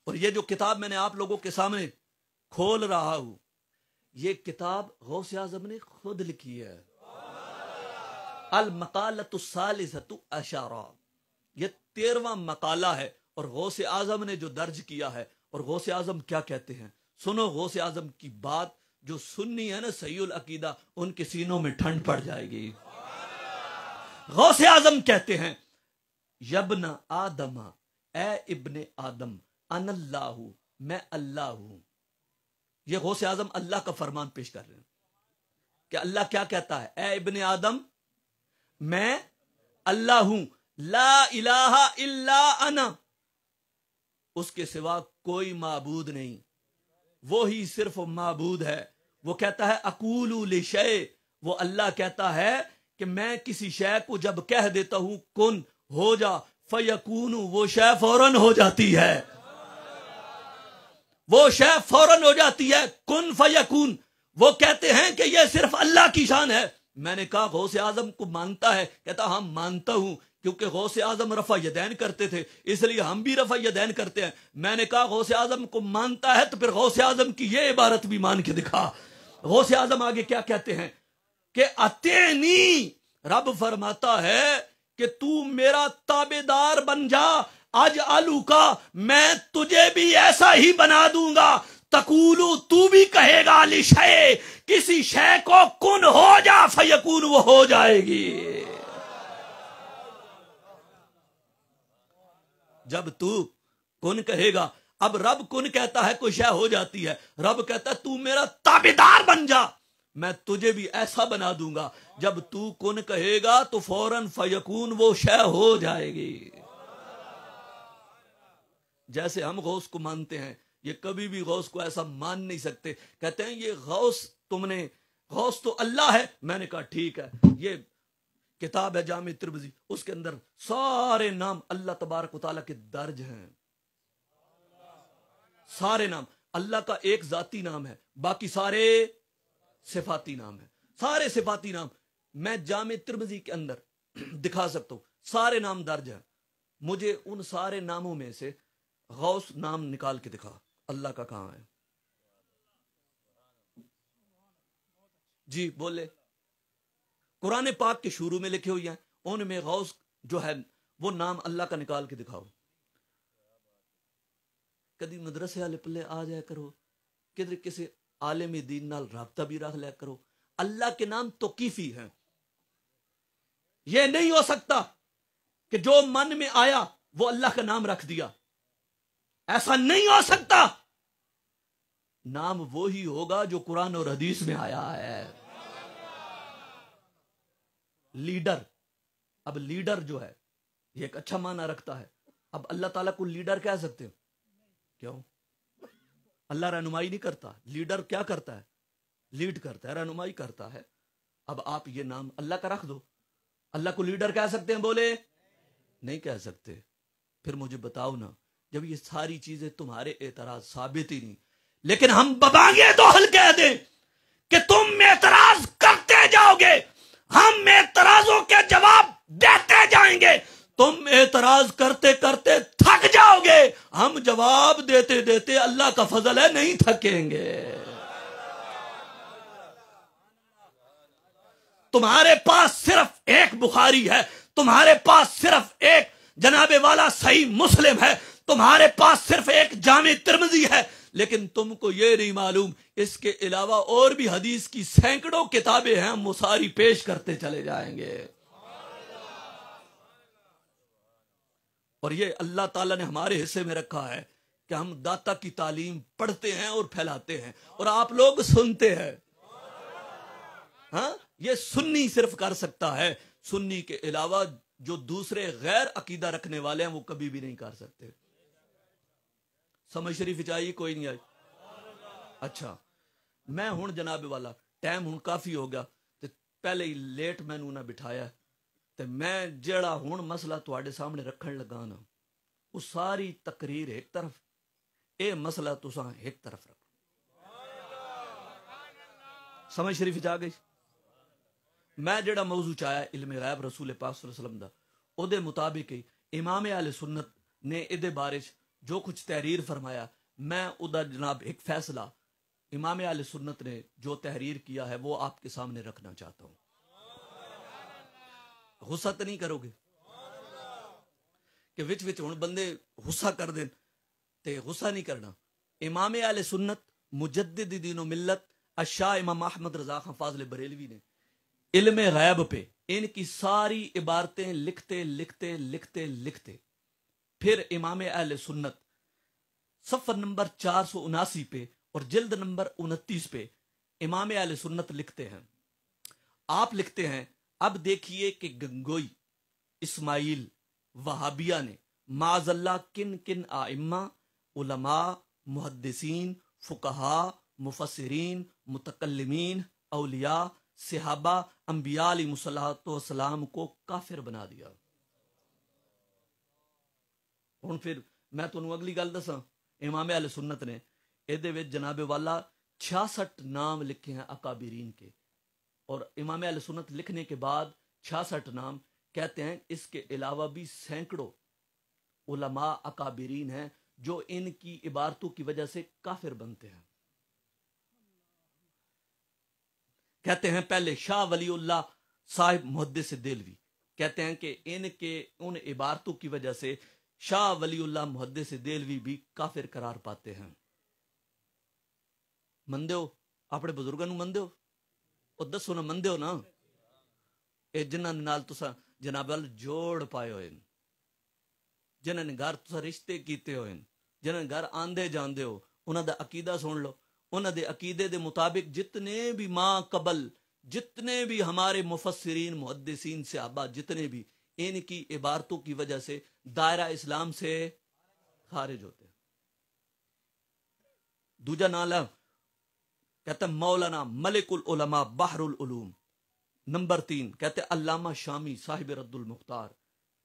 اور یہ جو کتاب میں نے آپ لوگوں کے سامنے کھول رہا ہوں، یہ کتاب غوث اعظم نے خود لکھی ہے. المقالۃ الثالثۃ عشرہ، یہ 13واں مقالہ ہے، اور غوث اعظم نے جو درج کیا ہے. اور غوث اعظم کیا کہتے ہیں سنو. غوث اعظم کی بات جو سننی ہے نا صحیح العقیدہ، ان کے سینوں میں ٹھنڈ پڑ جائے گی. غوث اعظم کہتے ہیں یبن آدم، اے ابن آدم، ان اللہ، میں اللہ ہوں. یہ غوث اعظم اللہ کا فرمان پیش کر رہے ہیں کہ اللہ کیا کہتا ہے، اے ابن آدم میں اللہ ہوں، لا الہ الا انا، اس کے سوا کوئی معبود نہیں، وہی صرف معبود ہے. وہ کہتا ہے اقول لشیء، وہ اللہ کہتا ہے کہ میں کسی شے کو جب کہہ دیتا ہوں کن ہو جا فیکون، وہ شے فوراً ہو جاتی ہے. وہ شے فوراً ہو جاتی ہے، کن فیکون. وہ کہتے ہیں کہ یہ صرف اللہ کی شان ہے. میں نے کہا غوث اعظم کو مانتا ہے؟ کہتا ہاں مانتا ہوں، کیونکہ غوث اعظم رفع یدین کرتے تھے، اس لیے ہم بھی رفع یدین کرتے ہیں. میں نے کہا غوث اعظم کو مانتا ہے تو پھر غوث اعظم کی یہ عبارت بھی مان کے دکھا. غوث اعظم آگے کیا کہتے ہیں کہ اطیعنی، رب فرماتا ہے کہ تو میرا تابعدار بن جا، اجعلو کا، میں تجھے بھی ایسا ہی بنا دوں گا، تقولو، تو بھی کہے گا، لشیء، کسی شے کو کن ہو جا فیکون، وہ ہو جائے گی. جب تو کن کہے گا، اب رب کن کہتا ہے کوئی شے ہو جاتی ہے، رب کہتا ہے تو میرا تابعدار بن جا، میں تجھے بھی ایسا بنا دوں گا. جب تو کن کہے گا تو فوراً فیکون، وہ شے ہو جائے گی. جیسے ہم غوث کو مانتے ہیں، یہ کبھی بھی غوث کو ایسا مان نہیں سکتے. کہتے ہیں یہ غوث تم نے، غوث تو اللہ ہے. میں نے کہا ٹھیک ہے، یہ کتاب ہے جامع ترمذی، اس کے اندر سارے نام اللہ تبارک و تعالیٰ کے درج ہیں. سارے نام اللہ کا ایک ذاتی نام ہے، باقی سارے صفاتی نام ہیں. سارے صفاتی نام میں جامع ترمذی کے اندر دکھا سکتا ہوں، سارے نام درج ہیں. مجھے ان سارے ناموں میں سے غوث نام نکال کے دکھا، اللہ کا کہاں ہے؟ جی بولے. قرآن پاک کے شروع میں لکھے ہوئے ہیں، ان میں غوث جو ہے وہ نام اللہ کا نکال کے دکھاؤ. کدی مدرسے والے پلے آ جایا کرو، کدھر کسی عالم دین نال رابطہ بھی رکھ لیا کرو. اللہ کے نام توقیفی ہیں. یہ نہیں ہو سکتا کہ جو من میں آیا وہ اللہ کا نام رکھ دیا، ایسا نہیں ہو سکتا. نام وہی ہوگا جو قرآن اور حدیث میں آیا ہے. لیڈر. اب لیڈر جو ہے یہ ایک اچھا معنی رکھتا ہے. اب اللہ تعالیٰ کو لیڈر کہہ سکتے ہیں؟ کیوں؟ اللہ رہنمائی نہیں کرتا. لیڈر کیا کرتا ہے؟ لیڈ کرتا ہے، رہنمائی کرتا ہے. اب آپ یہ نام اللہ کا رکھ دو. اللہ کو لیڈر کہہ سکتے ہیں؟ بولے نہیں کہہ سکتے. پھر مجھے بتاؤ نا، جب یہ ساری چیزیں تمہارے اعتراض ثابت ہی نہیں، لیکن ہم ببانگے تو حل کہہ دیں کہ تم اعتراض کرتے جاؤ گے، ہم اعتراضوں کے جواب دیتے جائیں گے. تم اعتراض کرتے کرتے تھک جاؤ گے، ہم جواب دیتے دیتے اللہ کا فضل ہے نہیں تھکیں گے. تمہارے پاس صرف ایک بخاری ہے، تمہارے پاس صرف ایک جناب والا صحیح مسلم ہے، تمہارے پاس صرف ایک جامع ترمذی ہے، لیکن تم کو یہ نہیں معلوم اس کے علاوہ اور بھی حدیث کی سینکڑوں کتابیں ہیں، ہم وہ ساری پیش کرتے چلے جائیں گے. اور یہ اللہ تعالیٰ نے ہمارے حصے میں رکھا ہے کہ ہم داتا کی تعلیم پڑھتے ہیں اور پھیلاتے ہیں، اور آپ لوگ سنتے ہیں. ہاں، یہ سنی صرف کر سکتا ہے. سنی کے علاوہ جو دوسرے غیر عقیدہ رکھنے والے ہیں وہ کبھی بھی نہیں کر سکتے. سمجھ شریف چاہیے کوئی نہیں آئی؟ اچھا، میں ہوں جناب والا ٹائم ہوں کافی ہو گیا تے پہلے ہی لیٹ میں نہ بٹھایا تے میں جڑا ہوں مسئلہ تواڈے سامنے رکھن لگا نا، وہ ساری تقریر ایک طرف، اے مسئلہ تساں ایک طرف رکھو. سمجھ شریف چاہ گئی؟ میں جڑا موضوع چاہیا علم غیب رسول پاک صلی اللہ علیہ وسلم دا، او دے مطابق ہی امام اہل سنت نے ادے بارے جو کچھ تحریر فرمایا، میں او دا جناب ایک فیصلہ امام اہل سنت نے جو تحریر کیا ہے وہ آپ کے سامنے رکھنا چاہتا ہوں. غصہ تو نہیں کرو گے کہ وچ وچ ہن بندے غصہ کر دیں؟ تے غصہ نہیں کرنا. امام اہل سنت مجدد دین و ملت الشاہ امام احمد رضا خان فاضل بریلوی نے علم غیب پہ ان کی ساری عبارتیں لکھتے لکھتے لکھتے لکھتے پھر امام اہل سنت صفحہ نمبر 479 پہ اور جلد نمبر 29 پہ امام اہل سنت لکھتے ہیں. آپ لکھتے ہیں، اب دیکھیے کہ گنگوئی، اسماعیل، وہابیہ نے معاذ اللہ کن کن ائمہ، علماء، محدثین، فقہاء، مفسرین، متکلمین، اولیاء، صحابہ، انبیاء علیہ الصلوۃ والسلام کو کافر بنا دیا. ہن پھر میں تانوں اگلی گل دساں، امام اہل سنت نے ایدے وچ جناب والا 66 نام لکھے ہیں اکابرین کے، اور امام اہل سنت لکھنے کے بعد 66 نام کہتے ہیں اس کے علاوہ بھی سینکڑوں علماء اکابرین ہیں جو ان کی عبارتوں کی وجہ سے کافر بنتے ہیں. کہتے ہیں پہلے شاہ ولی اللہ صاحب محدث دہلوی کہتے ہیں کہ ان کے ان عبارتوں کی وجہ سے شاہ ولی اللہ محدث دہلوی بھی کافر قرار پاتے ہیں. مندے ہو؟ اپنے بزرگوں نو مندے ہو؟ اور دسو نا مندے ہو نا؟ اے جنہاں نال تساں جناب وال جوڑ پائے ہوئے، جنہاں نے گھر تساں رشتے کیتے ہوئے، جنہاں گھر آندے جاندے ہو، انہاں دا عقیدہ سن لو. انہاں دے عقیدے دے مطابق جتنے بھی ماں قبل، جتنے بھی ہمارے مفسرین، محدثین، صحابہ، جتنے بھی ان کی عبارتوں کی وجہ سے دائرہ اسلام سے خارج ہوتے ہیں. دوجا نالا کہتا ہے مولانا ملک العلماء بحر العلوم. نمبر 3 کہتے ہیں علامہ شامی صاحب رد المختار،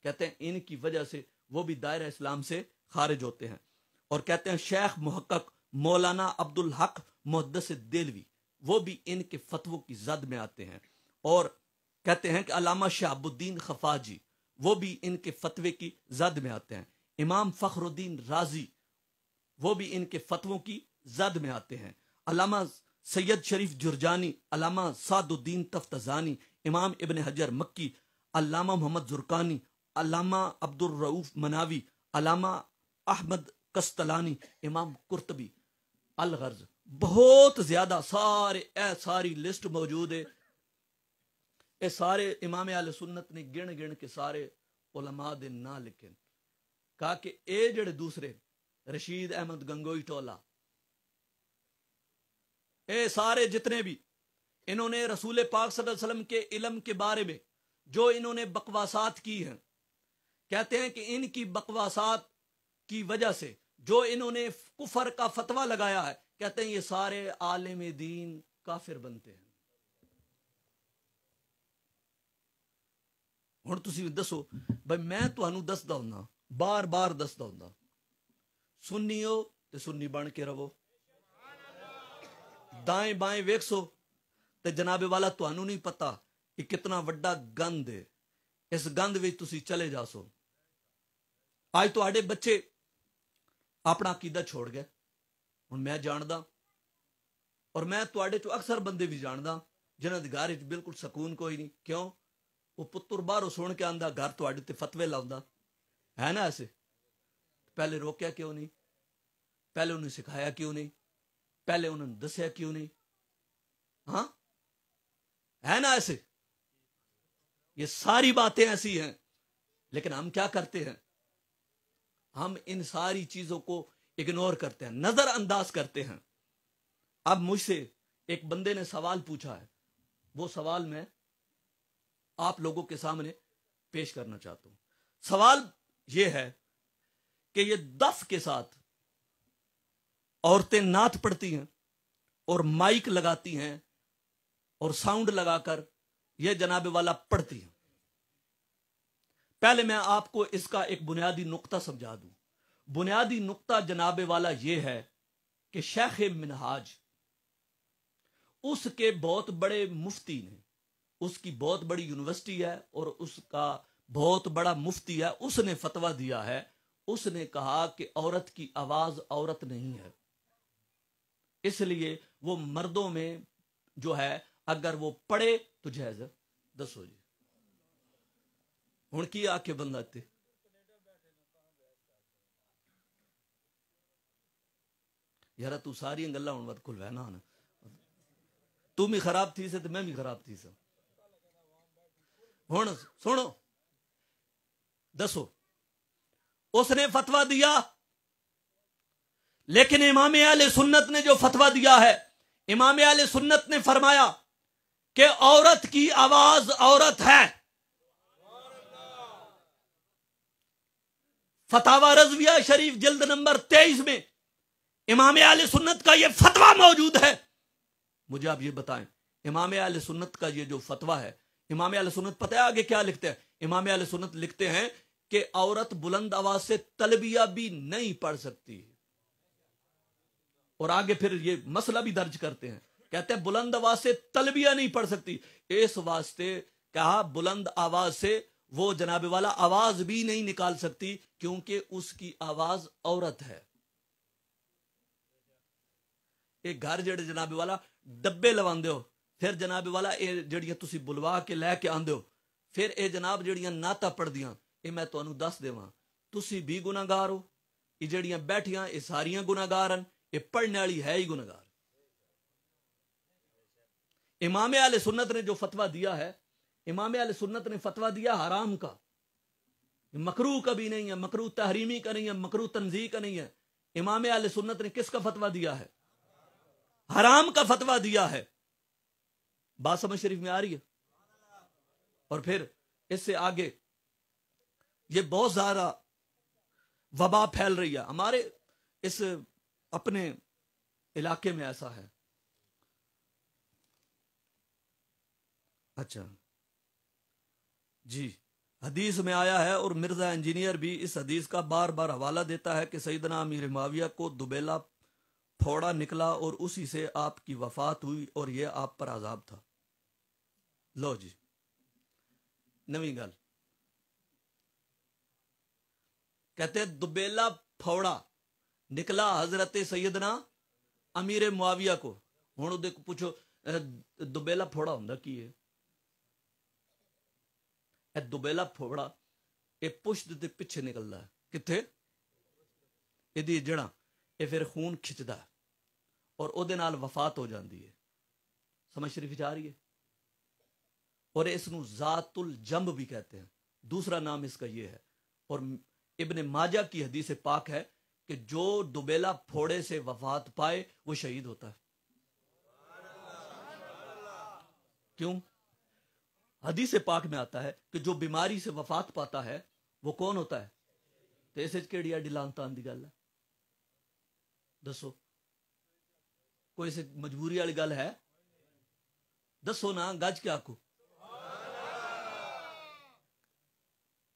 کہتے ہیں ان کی وجہ سے وہ بھی دائرہ اسلام سے خارج ہوتے ہیں. اور کہتے ہیں شیخ محقق مولانا عبد الحق محدث دہلوی، وہ بھی ان کے فتووں کی زد میں آتے ہیں. اور کہتے ہیں کہ علامہ شہاب الدین خفاجی، وہ بھی ان کے فتوے کی زد میں آتے ہیں. امام فخر الدین رازی، وہ بھی ان کے فتووں کی زد میں آتے ہیں. علامہ سید شریف جرجانی، علامہ سعد الدین تفتزانی، امام ابن حجر مکی، علامہ محمد زرکانی، علامہ عبد الرؤوف مناوی، علامہ احمد قسطلانی، امام قرطبی. الغرض بہت زیادہ ساری لسٹ موجود ہے. اے سارے امام اہل سنت نے گن گن کے سارے علماء دے نام لکھے. کہا کہ اے جڑے دوسرے رشید احمد گنگوئی ٹولا، اے سارے جتنے بھی انہوں نے رسول پاک صلی اللہ علیہ وسلم کے علم کے بارے میں جو انہوں نے بکواسات کی ہیں، کہتے ہیں کہ ان کی بکواسات کی وجہ سے جو انہوں نے کفر کا فتویٰ لگایا ہے، کہتے ہیں یہ سارے عالم دین کافر بنتے ہیں۔ ہن تسی دسو بھائی، میں تانوں دسدا ہوں، بار بار دسدا ہوں، سنی ہو تے سنی بن کے رہو، دائیں بائیں ویکسو تے جناب والا تانوں نہیں پتا کہ کتنا وڈا گند ہے، اس گند وچ تسی چلے جاسو۔ آج تواڈے بچے اپنا عقیدہ چھوڑ گئے، ہن میں جاندا اور میں تواڈے چوں اکثر بندے بھی جاندا جنہاں دے گھر وچ بالکل سکون کوئی نہیں، کیوں؟ وہ پتر باہروں سن کے آندا گھر تواڈے تے فتوے لاؤندا ہے نا، ایسے پہلے روکیا کیوں نہیں؟ پہلے انہیں سکھایا کیوں نہیں؟ پہلے انہوں نے دسیا کیوں نہیں؟ ہاں ہے نا ایسے؟ یہ ساری باتیں ایسی ہیں، لیکن ہم کیا کرتے ہیں؟ ہم ان ساری چیزوں کو اگنور کرتے ہیں، نظر انداز کرتے ہیں۔ اب مجھ سے ایک بندے نے سوال پوچھا ہے، وہ سوال میں آپ لوگوں کے سامنے پیش کرنا چاہتا ہوں۔ سوال یہ ہے کہ یہ دف کے ساتھ عورتیں نعت پڑھتی ہیں اور مائک لگاتی ہیں اور ساؤنڈ لگا کر یہ جناب والا پڑھتی ہیں۔ پہلے میں آپ کو اس کا ایک بنیادی نقطہ سمجھا دوں۔ بنیادی نقطہ جناب والا یہ ہے کہ شیخ منہاج، اس کے بہت بڑے مفتی نے، اس کی بہت بڑی یونیورسٹی ہے اور اس کا بہت بڑا مفتی ہے، اس نے فتویٰ دیا ہے، اس نے کہا کہ عورت کی آواز عورت نہیں ہے، اس لیے وہ مردوں میں جو ہے اگر وہ پڑھے تو جائز ہے۔ دسو جی ہن کی آ کے بندہ تے یار تو ساری گلاں ہن ود کھل وینا نا، تم بھی خراب تھی سے تو میں بھی خراب تھی سا۔ ہن سنو، دسو اس نے فتویٰ دیا، لیکن امام اہل سنت نے جو فتویٰ دیا ہے، امام اہل سنت نے فرمایا کہ عورت کی آواز عورت ہے۔ فتاوی رضویہ شریف جلد نمبر 23 میں امام اہل سنت کا یہ فتویٰ موجود ہے۔ مجھے آپ یہ بتائیں، امام اہل سنت کا یہ جو فتویٰ ہے، امام اہل سنت پتہ ہے آگے کیا لکھتے ہیں؟ امام اہل سنت لکھتے ہیں کہ عورت بلند آواز سے تلبیہ بھی نہیں پڑھ سکتی، اور آگے پھر یہ مسئلہ بھی درج کرتے ہیں، کہتے ہیں بلند آواز سے تلبیہ نہیں پڑھ سکتی، اس واسطے کہا بلند آواز سے وہ جناب والا آواز بھی نہیں نکال سکتی کیونکہ اس کی آواز عورت ہے۔ ایک گھر جڑے جناب والا ڈبے لواندے ہو، پھر جناب والا اے جڑیاں تسی بلوا کے لے کے آندے ہو، پھر اے جناب جڑیاں نعتاں پڑھ دیاں، اے میں تانوں دس دیواں تسی بھی گناہگار ہو، یہ جڑیاں بیٹھیاں اے ساریاں گناہگار ہیں، اے پڑھنے والی ہے ہی گناہگار۔ امام اہل سنت نے جو فتویٰ دیا ہے، امام اہل سنت نے فتویٰ دیا حرام کا، مکروہ کا بھی نہیں ہے، مکروہ تحریمی کا نہیں ہے، مکروہ تنزیہ کا نہیں ہے۔ امام اہل سنت نے کس کا فتویٰ دیا ہے؟ حرام کا فتویٰ دیا ہے۔ بات سمجھ شریف میں آ رہی ہے؟ اور پھر اس سے آگے یہ بہت زیادہ وبا پھیل رہی ہے ہمارے اس اپنے علاقے میں، ایسا ہے۔ اچھا جی، حدیث میں آیا ہے اور مرزا انجینئر بھی اس حدیث کا بار بار حوالہ دیتا ہے کہ سیدنا امیر معاویہ کو دوبیلا پھوڑا نکلا اور اسی سے آپ کی وفات ہوئی اور یہ آپ پر عذاب تھا۔ لو جی نویں گل، کہتے ہیں دوبیلا پھوڑا نکلا حضرت سیدنا امیر معاویہ کو۔ ہوں دیکھو پوچھو دوبیلا پھوڑا ہوندا کی ہے؟ اے دوبیلا پھوڑا اے پشت دے پیچھے نکلدا ہے، کتھے؟ ایدی جڑاں، اے پھر خون کھچدا ہے اور او دے نال وفات ہو جاندی ہے۔ سمجھ شریف جا رہی ہے؟ اور اس نو ذات الجنب بھی کہتے ہیں، دوسرا نام اس کا یہ ہے۔ اور ابن ماجہ کی حدیث پاک ہے کہ جو دوبیلا پھوڑے سے وفات پائے وہ شہید ہوتا ہے۔ کیوں؟ حدیث پاک میں آتا ہے کہ جو بیماری سے وفات پاتا ہے وہ کون ہوتا ہے؟ تو اسے کیڑی اڈی لانتان دی گل ہے؟ دسو کوئی سے مجبوری والی گل ہے؟ دسو نا، گج کے آکو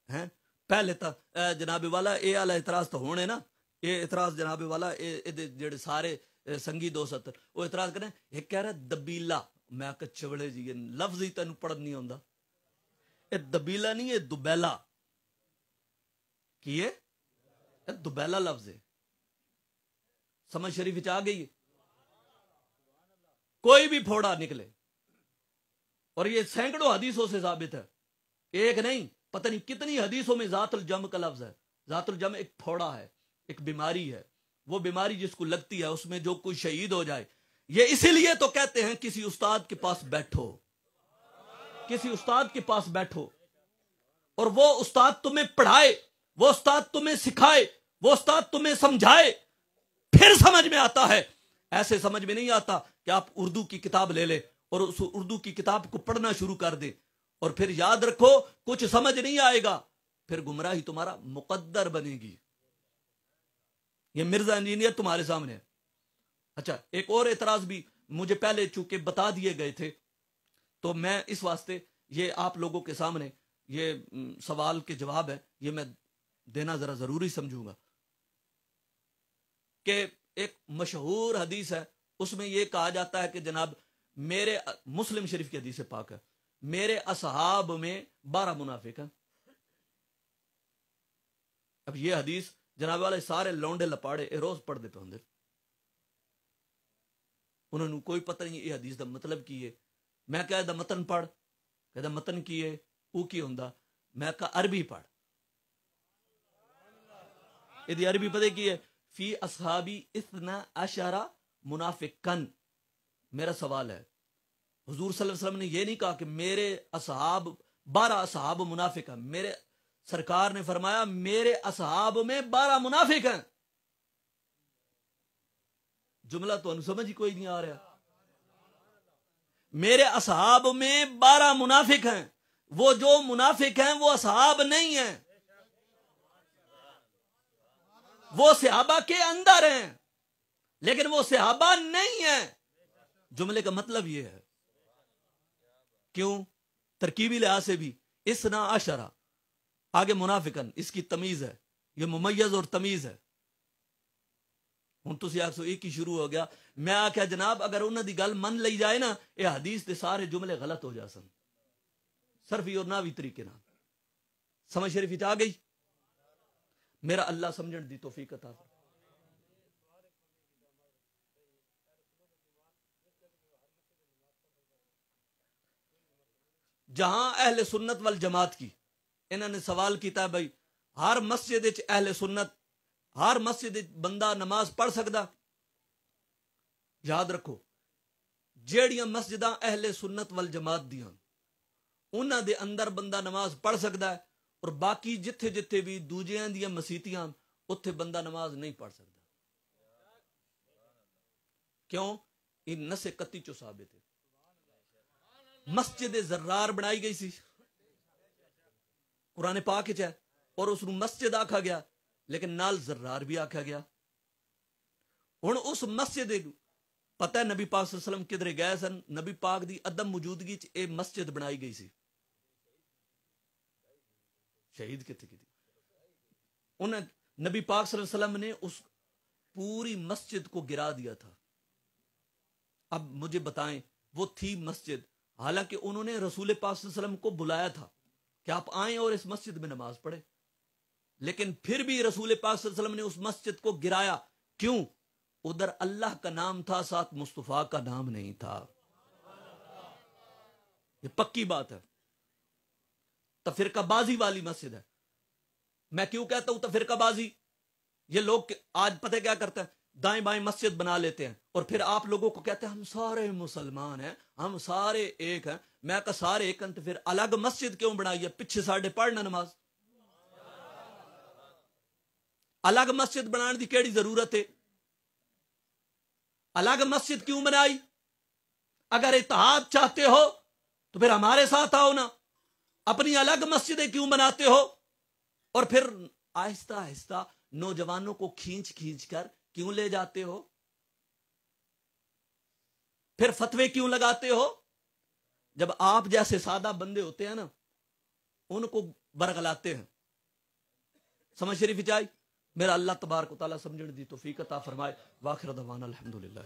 ہیں؟ پہلے تو جناب والا اے والا اعتراض تو ہونے نا، یہ اعتراض جناب والا جڑے سارے سنگی دوست وہ اعتراض کریں، ایک کہہ رہا دبیلا، میں کہ چوڑے جی یہ لفظ ہی تینوں پڑھن نہیں آتا، یہ دبیلا نہیں، یہ دبیلا کی ہے، دبیلا لفظ ہے، سمجھ شریف آ گئی ہے؟ کوئی بھی پھوڑا نکلے، اور یہ سینکڑوں حدیثوں سے ثابت ہے، ایک نہیں پتہ نہیں کتنی حدیثوں میں ذات الجم کا لفظ ہے۔ ذات الجم ایک پھوڑا ہے، ایک بیماری ہے، وہ بیماری جس کو لگتی ہے اس میں جو کوئی شہید ہو جائے، یہ اسی لیے تو کہتے ہیں کسی استاد کے پاس بیٹھو، کسی استاد کے پاس بیٹھو، اور وہ استاد تمہیں پڑھائے، وہ استاد تمہیں سکھائے، وہ استاد تمہیں سمجھائے، پھر سمجھ میں آتا ہے۔ ایسے سمجھ میں نہیں آتا کہ آپ اردو کی کتاب لے لیں اور اس اردو کی کتاب کو پڑھنا شروع کر دیں، اور پھر یاد رکھو کچھ سمجھ نہیں آئے گا، پھر گمراہی تمہارا مقدر بنے گی۔ یہ مرزا انجینئر تمہارے سامنے ہے۔ اچھا، ایک اور اعتراض بھی مجھے پہلے چونکہ بتا دیے گئے تھے، تو میں اس واسطے یہ آپ لوگوں کے سامنے یہ سوال کے جواب ہے، یہ میں دینا ذرا ضروری سمجھوں گا کہ ایک مشہور حدیث ہے، اس میں یہ کہا جاتا ہے کہ جناب میرے، مسلم شریف کی حدیث پاک ہے، میرے اصحاب میں 12 منافق ہیں۔ اب یہ حدیث جناب والے سارے لونڈے لپاڑے روز پڑھ دیتے ہوں، انہوں نے کوئی پتہ نہیں یہ حدیث دا مطلب کی ہے۔ میں کہا دا متن پڑھ، کہ دا متن کی ہے او کی ہوندا، میں کہا عربی پڑھ، یہ عربی پتہ کی ہے، فی اصحابی 12 منافقن۔ میرا سوال ہے، حضور صلی اللہ علیہ وسلم نے یہ نہیں کہا کہ میرے اصحاب 12 اصحاب منافق ہیں، میرے سرکار نے فرمایا میرے اصحاب میں 12 منافق ہیں۔ جملہ تو انہوں سمجھ ہی کوئی نہیں آ رہا۔ میرے اصحاب میں 12 منافق ہیں، وہ جو منافق ہیں وہ اصحاب نہیں ہیں، وہ صحابہ کے اندر ہیں لیکن وہ صحابہ نہیں ہیں۔ جملے کا مطلب یہ ہے، کیوں؟ ترکیبی لحاظ سے بھی 12 آگے منافقن، اس کی تمیز ہے، یہ ممیز اور تمیز ہے۔ ہوں تسی آکھو ایک ہی شروع ہو گیا، میں آکھیا جناب اگر انہوں دی گل من لئی جائے نا، یہ حدیث دے سارے جملے غلط ہو جا سن، صرفی اور ناوی طریقے نہ۔ سمجھ شریف آ گئی؟ میرا اللہ سمجھن دی توفیق عطا فرمائے۔ جہاں اہل سنت والجماعت کی انہوں نے سوال کیتا ہے بھائی ہر مسجد اہل سنت، ہر مسجد بندہ نماز پڑھ سکتا؟ یاد رکھو جیڑیاں مسجداں اہل سنت والجماعت دیاں انہاں دے اندر بندہ نماز پڑھ سکتا ہے، اور باقی جتھے جتھے بھی دوجیاں دیاں مسیتیاں اتھے بندہ نماز نہیں پڑھ سکتا۔ کیوں؟ ان نس قطعی چو ثابت ہے۔ مسجد زرار بنائی گئی سی، قرآن پاک ہے، اور اس نو مسجد آکھا گیا لیکن نال زرار بھی آکھا گیا۔ ہن اس مسجد پتہ ہے نبی پاک صلی اللہ علیہ وسلم کدھر گئے سن، نبی پاک دی عدم موجودگی چ اے مسجد بنائی گئی سی۔ شہید کتنے کی تھی؟ انہیں نبی پاک صلی اللہ علیہ وسلم نے اس پوری مسجد کو گرا دیا تھا۔ اب مجھے بتائیں وہ تھی مسجد، حالانکہ انہوں نے رسول پاک صلی اللہ علیہ وسلم کو بلایا تھا کہ آپ آئیں اور اس مسجد میں نماز پڑھیں، لیکن پھر بھی رسول پاک صلی اللہ علیہ وسلم نے اس مسجد کو گرایا۔ کیوں؟ ادھر اللہ کا نام تھا، ساتھ مصطفیٰ کا نام نہیں تھا۔ یہ پکی بات ہے۔ تفرقہ بازی والی مسجد ہے۔ میں کیوں کہتا ہوں تفرقہ بازی؟ یہ لوگ آج پتہ کیا کرتے ہیں، دائیں بائیں مسجد بنا لیتے ہیں اور پھر آپ لوگوں کو کہتے ہیں ہم سارے مسلمان ہیں، ہم سارے ایک ہیں۔ میں کہا سارے ایک ہیں تو پھر الگ مسجد کیوں بنائی ہے؟ پیچھے ساڈے پڑھنا نماز۔ الگ مسجد بنانے دی کیڑی ضرورت ہے؟ الگ مسجد کیوں بنائی؟ اگر اتحاد چاہتے ہو تو پھر ہمارے ساتھ آؤ نا، اپنی الگ مسجدیں کیوں بناتے ہو؟ اور پھر آہستہ آہستہ نوجوانوں کو کھینچ کھینچ کر کیوں لے جاتے ہو؟ پھر فتوے کیوں لگاتے ہو؟ جب آپ جیسے سادہ بندے ہوتے ہیں نا، ان کو برگلاتے ہیں۔ سمجھ شریف چاہیے؟ میرا اللہ تبارک و تعالیٰ سمجھنے دی توفیق عطا فرمائے۔ واخر دعوانا الحمدللہ۔